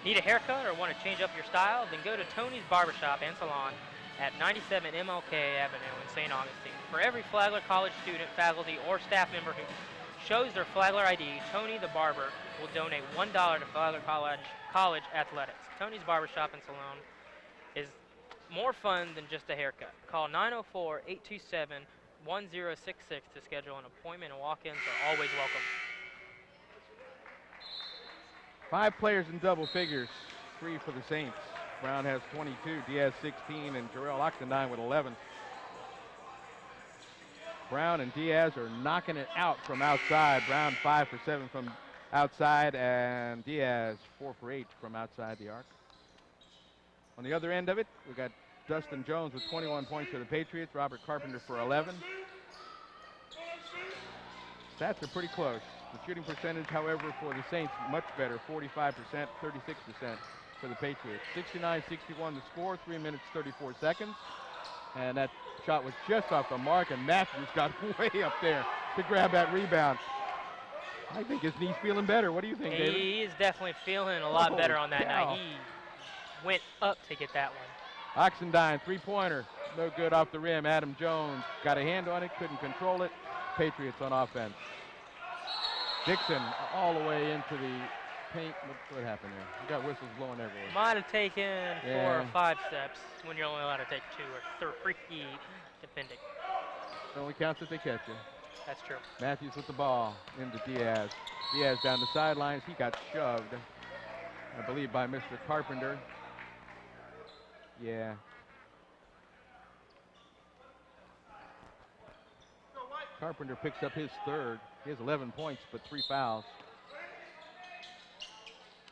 Need a haircut or want to change up your style? Then go to Tony's Barbershop and Salon at 97 MLK Avenue in St. Augustine. For every Flagler College student, faculty, or staff member who shows their Flagler ID, Tony the Barber will donate $1 to Flagler College Athletics. Tony's Barbershop and Salon is more fun than just a haircut. Call 904-827-1066 to schedule an appointment, and walk-ins are always welcome. 5 players in double figures, 3 for the Saints. Brown has 22, Diaz 16, and Jarrell Oxendine with 11. Brown and Diaz are knocking it out from outside. Brown 5 for 7 from outside, and Diaz 4 for 8 from outside the arc. On the other end of it, we got Dustin Jones with 21 points for the Patriots, Robert Carpenter for 11. Stats are pretty close. The shooting percentage, however, for the Saints, much better, 45%, 36% for the Patriots. 69-61 the score, 3 minutes, 34 seconds. And that shot was just off the mark, and Matthews got way up there to grab that rebound. I think his knee's feeling better. What do you think, David? He is definitely feeling a lot better on that night. He went up to get that one. Oxendine, three-pointer, no good off the rim. Adam Jones got a hand on it, couldn't control it. Patriots on offense. Dixon all the way into the paint. What happened there? You got whistles blowing everywhere. Might have taken 4 or 5 steps when you're only allowed to take 2 or 3, depending. It only counts if they catch you. That's true. Matthews with the ball into Diaz. Diaz down the sidelines. He got shoved, I believe, by Mr. Carpenter. Yeah. Carpenter picks up his third. He has 11 points, but 3 fouls.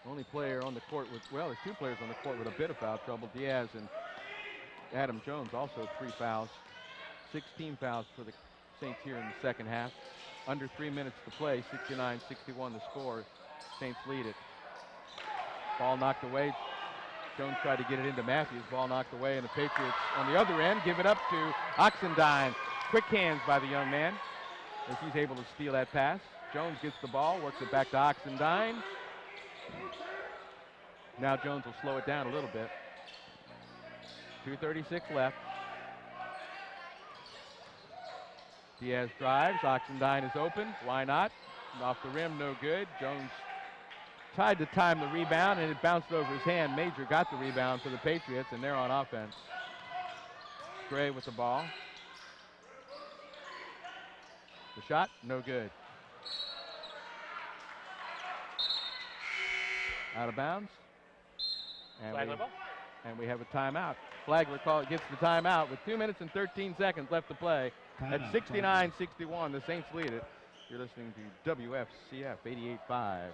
Only player on the court with, well, there's 2 players on the court with a bit of foul trouble. Diaz and Adam Jones also 3 fouls. 16 fouls for the Saints here in the second half. Under 3 minutes to play, 69-61 the score. Saints lead it. Ball knocked away. Jones tried to get it into Matthews. Ball knocked away, and the Patriots on the other end give it up to Oxendine. Quick hands by the young man as he's able to steal that pass. Jones gets the ball, works it back to Oxendine. Now Jones will slow it down a little bit. 2:36 left. Diaz drives. Oxendine is open. Why not? Off the rim, no good. Jones tried to time the rebound, and it bounced over his hand. Major got the rebound for the Patriots, and they're on offense. Gray with the ball. The shot, no good. Out of bounds. And we have a timeout. Flagler gets the timeout with 2 minutes and 13 seconds left to play. At 69-61, the Saints lead it. You're listening to WFCF 88.5.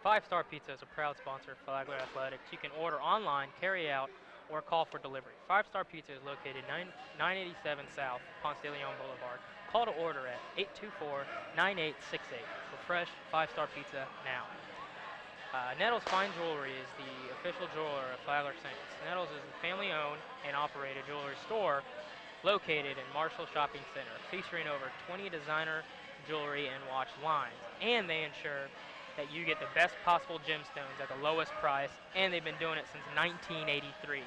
Five Star Pizza is a proud sponsor of Flagler Athletics. You can order online, carry out, or call for delivery. 5 Star Pizza is located 987 South Ponce de Leon Boulevard. Call to order at 824-9868 for fresh 5 Star Pizza now. Nettles Fine Jewelry is the official jeweler of Flagler Saints. Nettles is a family-owned and operated jewelry store located in Marshall Shopping Center, featuring over 20 designer jewelry and watch lines. And they ensure that you get the best possible gemstones at the lowest price, and they've been doing it since 1983.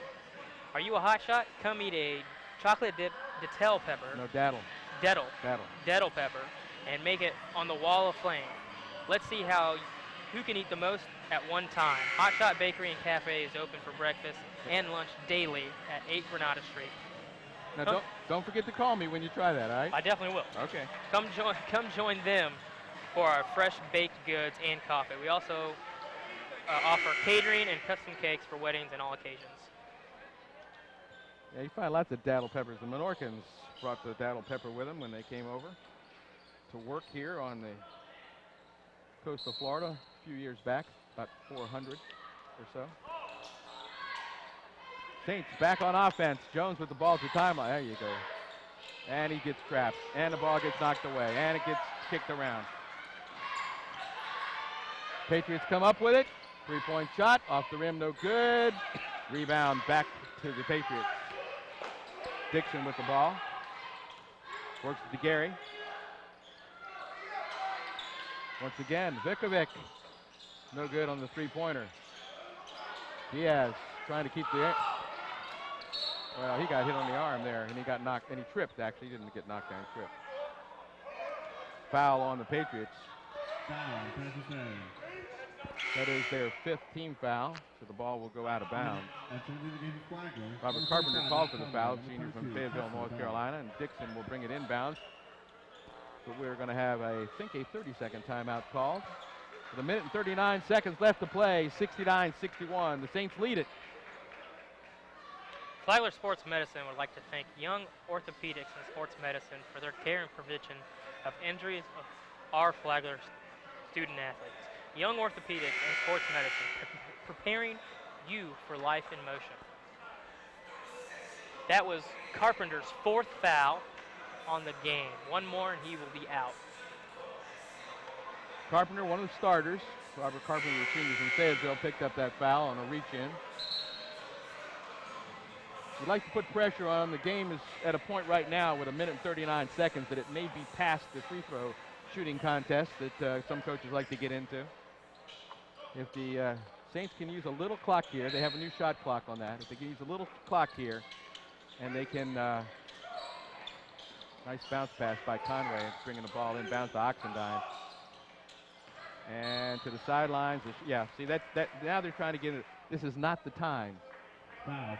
Are you a hotshot? Come eat a chocolate dip Dittel pepper. No, daddle. Dettel pepper, and make it on the wall of flame. Let's see who can eat the most at one time. Hotshot Bakery and Cafe is open for breakfast and lunch daily at 8 Granada Street. Now don't forget to call me when you try that, all right? I definitely will. Okay. Come join them for our fresh baked goods and coffee. We also offer catering and custom cakes for weddings and all occasions. Yeah, you find lots of daddle peppers. The Menorcans brought the daddle pepper with them when they came over to work here on the coast of Florida a few years back, about 400 or so. Saints back on offense. Jones with the ball to timeline. There you go. And he gets trapped. And the ball gets knocked away. And it gets kicked around. Patriots come up with it. Three-point shot. Off the rim, no good. Rebound back to the Patriots. Dixon with the ball. Works it to Gary. Once again, Vikovic. No good on the three-pointer. Diaz trying to keep the... Well, he got hit on the arm there, and he got knocked, and he tripped, actually. He didn't get knocked down, he tripped. Foul on the Patriots. That is their fifth team foul, so the ball will go out of bounds. Robert Carpenter called for the foul, senior from Fayetteville, North Carolina, and Dixon will bring it inbounds. But we're going to have, I think, a 30-second timeout called. With a minute and 39 seconds left to play, 69-61. The Saints lead it. Flagler Sports Medicine would like to thank Young Orthopedics and Sports Medicine for their care and prevention of injuries of our Flagler student athletes. Young Orthopedics and Sports Medicine, preparing you for life in motion. That was Carpenter's fourth foul on the game. One more and he will be out. Carpenter, one of the starters. Robert Carpenter, the senior from Fayetteville, picked up that foul on a reach-in. We'd like to put pressure on. The game is at a point right now with a minute and 39 seconds that it may be past the free throw shooting contest that some coaches like to get into. If the Saints can use a little clock here, they have a new shot clock on that. If they can use a little clock here, and they can, nice bounce pass by Conway, bringing the ball inbounds to Oxendine. And to the sidelines, yeah, see that now they're trying to get it. This is not the time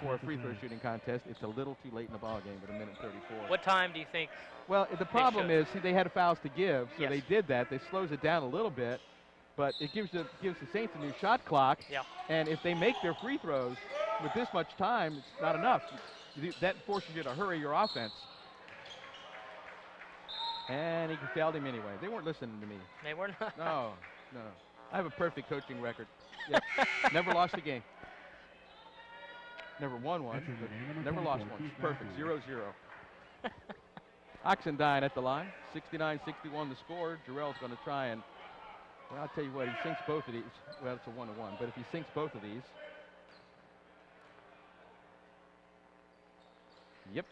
for a free throw shooting contest. It's a little too late in the ball game with a minute 34. What time do you think? Well, the problem is they had fouls to give, so Yes. they did that. They slows it down a little bit, but it gives the Saints a new shot clock. Yeah. And if they make their free throws with this much time, it's not enough. That forces you to hurry your offense. And he failed him anyway. They weren't listening to me. They were not. No. I have a perfect coaching record. Yep. Never lost a game. Never won one, but never lost one. Perfect, 0-0. Oxendine at the line, 69-61 the score. Jarrell's going to try and, well, I'll tell you what, he sinks both of these. Well, it's a 1-1, but if he sinks both of these, Yep.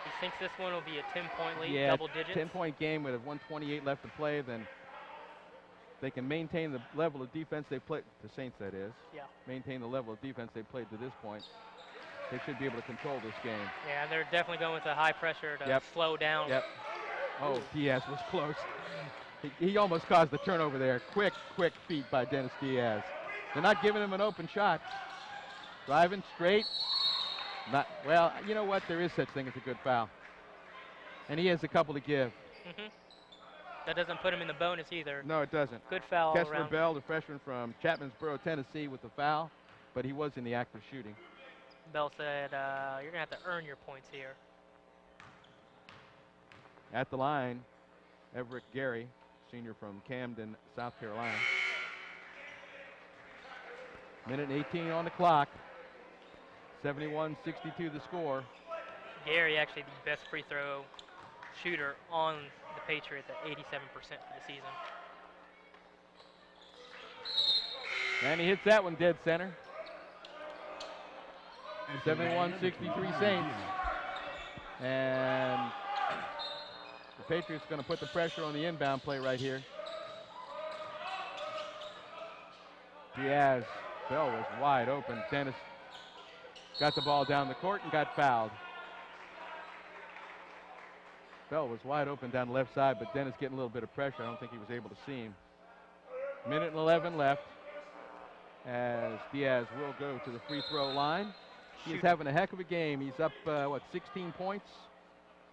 He thinks this one will be a 10-point lead, Yeah, double digits. 10-point game with 1:28 left to play. Then they can maintain the level of defense they played. The Saints, that is. Yeah. Maintain the level of defense they played to this point. They should be able to control this game. Yeah, they're definitely going with a high pressure to slow down. Yep. Oh, Diaz was close. He almost caused the turnover there. Quick feet by Dennis Diaz. They're not giving him an open shot. Driving straight. Not well. You know what? There is such thing as a good foul, and he has a couple to give. That doesn't put him in the bonus either. No, it doesn't. Good foul all Kessler around. Bell, the freshman from Chapmansboro, Tennessee, with the foul, but he was in the act of shooting. Bell said, "You're gonna have to earn your points here." At the line, Everett Gary, senior from Camden, South Carolina. Minute and 18 on the clock. 71-62 the score. Gary actually the best free throw shooter on the Patriots at 87% for the season. And he hits that one dead center. 71-63 Saints. And the Patriots going to put the pressure on the inbound play right here. Diaz, Bell was wide open. Dennis got the ball down the court and got fouled. Bell was wide open down the left side, but Dennis getting a little bit of pressure. I don't think he was able to see him. Minute and 11 left as Diaz will go to the free throw line. He's having a heck of a game. He's up, 16 points?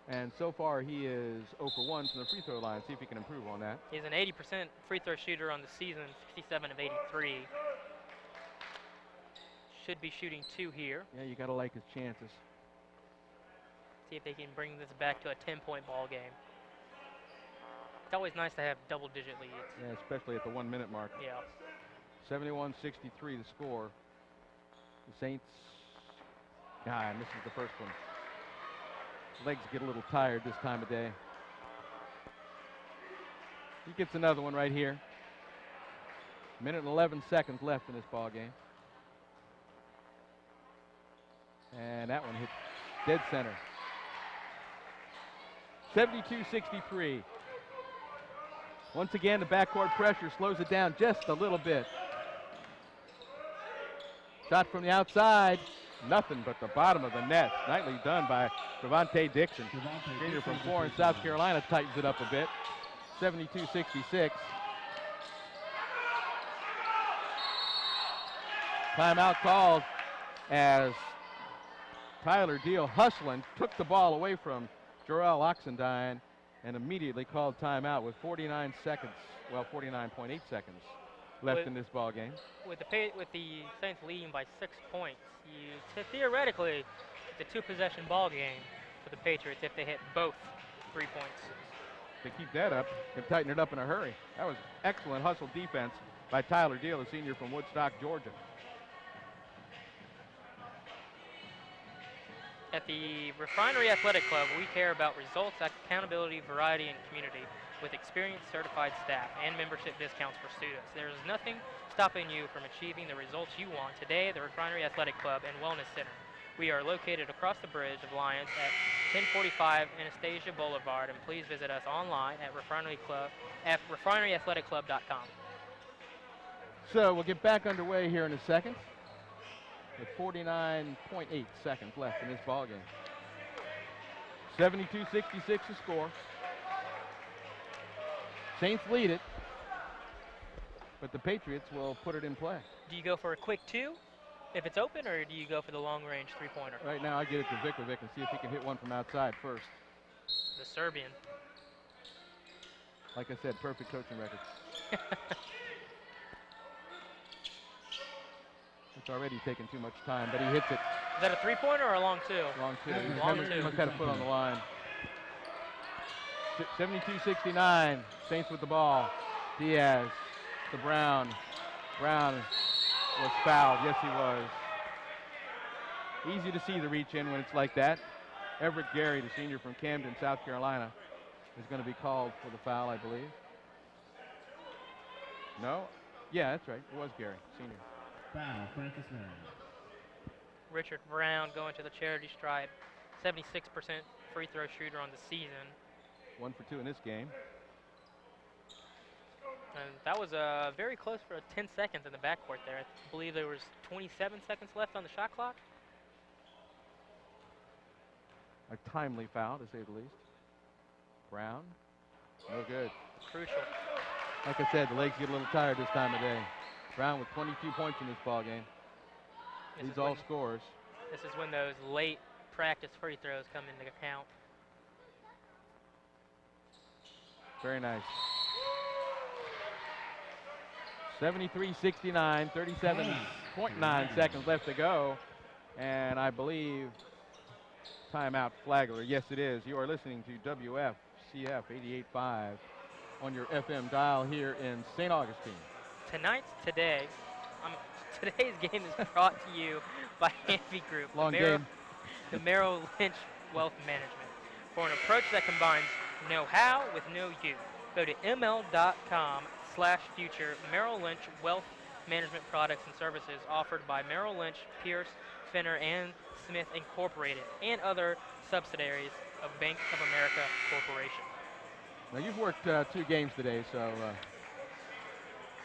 And so far he is 0 for 1 from the free throw line. See if he can improve on that. He's an 80% free throw shooter on the season, 67 of 83. Should be shooting 2 here. Yeah, you got to like his chances. See if they can bring this back to a 10-point ball game. It's always nice to have double-digit leads. Yeah, especially at the 1 minute mark. Yeah. 71-63 the score. The Saints, misses the first one. Legs get a little tired this time of day. He gets another one right here. Minute and 11 seconds left in this ball game. And that one hit dead center. 72-63. Once again, the backcourt pressure slows it down just a little bit. Shot from the outside. Nothing but the bottom of the net. Nicely done by Trevante Dixon. Junior from Florence, South Carolina, tightens it up a bit. 72-66. Timeout called as Tyler Deal hustling, took the ball away from Jarrell Oxendine and immediately called timeout with 49 seconds, 49.8 seconds left in this ball game. With the Saints leading by 6 points, theoretically, it's a 2-possession ball game for the Patriots if they hit both 3 points. If they keep that up, they can tighten it up in a hurry. That was excellent hustle defense by Tyler Deal, a senior from Woodstock, Georgia. At the Refinery Athletic Club, we care about results, accountability, variety, and community with experienced certified staff and membership discounts for students. There is nothing stopping you from achieving the results you want today at the Refinery Athletic Club and Wellness Center. We are located across the bridge of Lyons at 1045 Anastasia Boulevard, and please visit us online at refineryathletic.com. So we'll get back underway here in a second with 49.8 seconds left in this ball game. 72-66 the score. Saints lead it, but the Patriots will put it in play. Do you go for a quick 2 if it's open, or do you go for the long-range 3-pointer? Right now I get it to Vikovic and see if he can hit one from outside first. The Serbian. Like I said, perfect coaching record. It's already taken too much time, but he hits it. Is that a 3-pointer or a long 2? Long 2. Long He 2. must have a foot on the line. 72-69. Saints with the ball. Diaz to Brown. Brown was fouled. Yes, he was. Easy to see the reach in when it's like that. Everett Gary, the senior from Camden, South Carolina, is going to be called for the foul, I believe. No? Yeah, that's right. It was Gary, senior. Foul, Francis Marion. Richard Brown going to the charity stripe. 76% free throw shooter on the season. 1 for 2 in this game. And that was very close for 10 seconds in the backcourt there. I believe there was 27 seconds left on the shot clock. A timely foul, to say the least. Brown, no good. Crucial. Like I said, the legs get a little tired this time of day. Brown with 22 points in this ball game. He's all scores. This is when those late practice free throws come into account. Very nice. 73-69, 37.9 seconds left to go. And I believe timeout Flagler. Yes, it is. You are listening to WFCF 88.5 on your FM dial here in St. Augustine. Today's game is brought to you by Hanvey Group, Long game. the Merrill Lynch Wealth Management. For an approach that combines know-how with know-you, go to ml.com/future. Merrill Lynch Wealth Management products and services offered by Merrill Lynch, Pierce, Finner, and Smith Incorporated, and other subsidiaries of Bank of America Corporation. Now you've worked 2 games today, so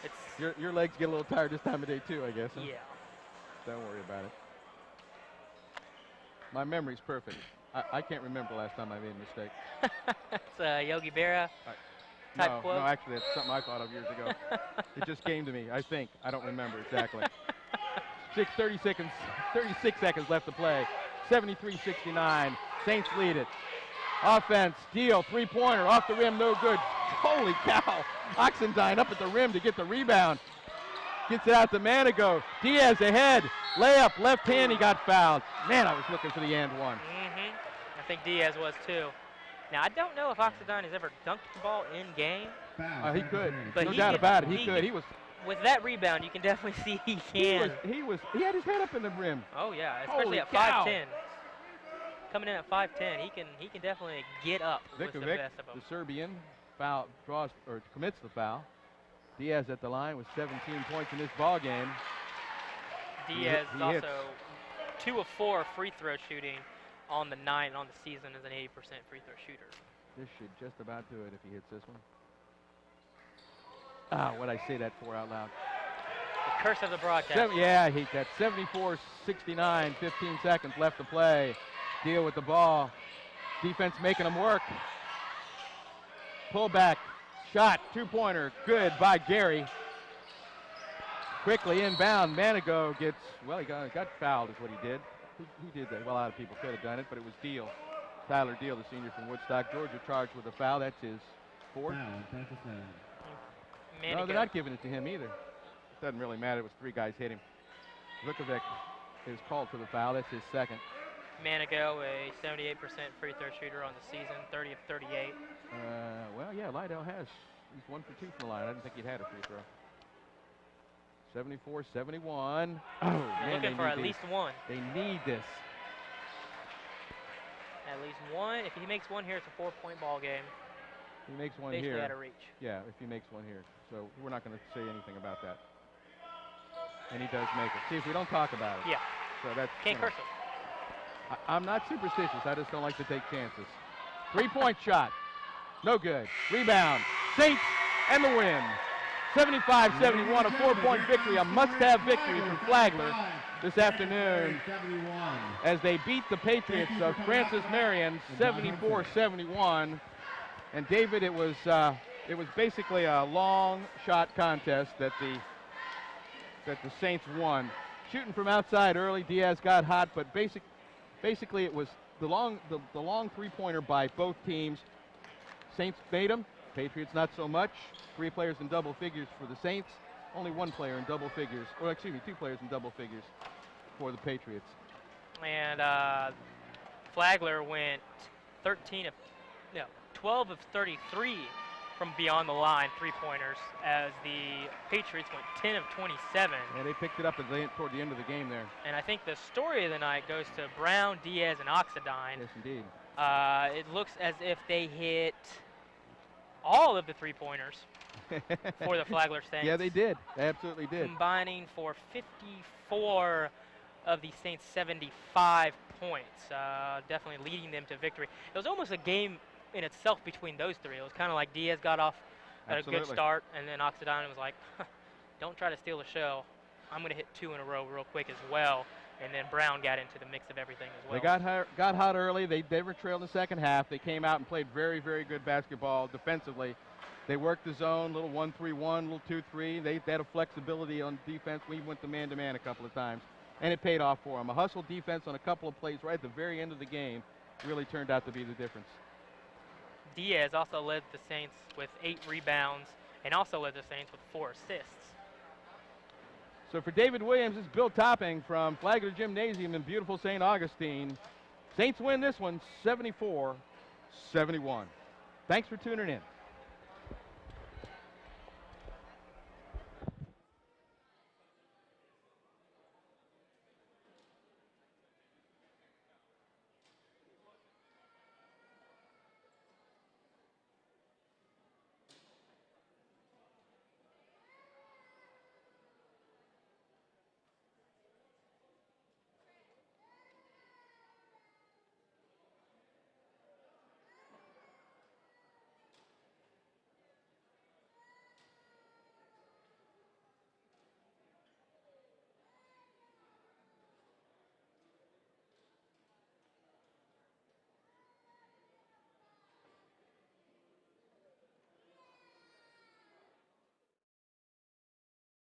It's your legs get a little tired this time of day too, I guess. Huh? yeah. Don't worry about it. My memory's perfect. I can't remember the last time I made a mistake. It's a Yogi Berra type quote. No, actually, it's something I thought of years ago. It just came to me, I think. I don't remember exactly. 36 seconds left to play. 73-69. Saints lead it. Offense, Deal, three-pointer, off the rim, no good. Holy cow. Oxendine up at the rim to get the rebound. Gets it out to Manigo. Diaz ahead. Layup, left hand, he got fouled. Man, I was looking for the and one. I think Diaz was too. Now, I don't know if Oxendine has ever dunked the ball in game. He could. But no he doubt could- about it. he He could. could- He was. With that rebound, you can definitely see he can. He had his head up in the rim. Oh yeah, especially Holy at cow. 5'10". Coming in at 5'10", he can definitely get up with the Vikovic, best of them. the Serbian, commits the foul. Diaz at the line with 17 points in this ball game. Diaz he is also hits. 2 of 4 free throw shooting on the night and on the season as an 80% free throw shooter. This should just about do it if he hits this one. Ah, what'd I say that for out loud? The curse of the broadcast. Yeah, I hate that. 74-69, 15 seconds left to play. Deal with the ball. Defense making them work. Pull back, shot, two-pointer, good by Gary. Quickly inbound, Manigo gets, well, he got fouled is what he did. He did that. Well, a lot of people could have done it, but it was Deal. Tyler Deal, the senior from Woodstock, Georgia, charged with a foul. That's his 4th. No, they're not giving it to him either. It doesn't really matter. It was 3 guys hit him. Vikovic is called for the foul. That's his 2nd. Manigo, a 78% free throw shooter on the season, 30 of 38. Well, yeah, Lydell he's 1 for 2 from the line. I didn't think he'd had a free throw. 74-71. Oh, man, Looking for at least one. They need this. At least one. If he makes one here, it's a 4-point ball game. He makes one Basically here. out of reach. Yeah, if he makes one here. So we're not going to say anything about that. And he does make it. See, if we don't talk about it. Yeah. So that's. Can't curse him. I'm not superstitious. I just don't like to take chances. 3-point shot. No good. Rebound. Saints and the win. 75-71, a 4-point victory. A must-have victory for Flagler this afternoon as they beat the Patriots of Francis Marion 74-71. And David, it was basically a long shot contest that the Saints won. Shooting from outside early, Diaz got hot, but basically it was the long 3-pointer by both teams. Saints made them. Patriots not so much. 3 players in double figures for the Saints. Only 1 player in double figures, or excuse me, 2 players in double figures for the Patriots. And Flagler went 12 of 33 from beyond the line 3-pointers, as the Patriots went 10 of 27. Yeah, they picked it up toward the end of the game there. And I think the story of the night goes to Brown, Diaz, and Oxendine. Yes, indeed. It looks as if they hit all of the 3-pointers for the Flagler Saints. Yeah, they did. They absolutely did. Combining for 54 of the Saints 75 points, definitely leading them to victory. It was almost a game in itself between those three. It was kind of like Diaz got off at a good start, and then Occidana was like, don't try to steal the show. I'm going to hit 2 in a row real quick as well. And then Brown got into the mix of everything as well. They got hot early. They were trailed in the second half. They came out and played very, very good basketball defensively. They worked the zone, little 1-3-1, little 2-3. They had a flexibility on defense. We went to man-to-man a couple of times, and it paid off for them. A hustle defense on a couple of plays right at the very end of the game really turned out to be the difference. Diaz also led the Saints with 8 rebounds and also led the Saints with 4 assists. So for David Williams, it's Bill Topping from Flagler Gymnasium in beautiful St. Augustine. Saints win this one 74-71. Thanks for tuning in.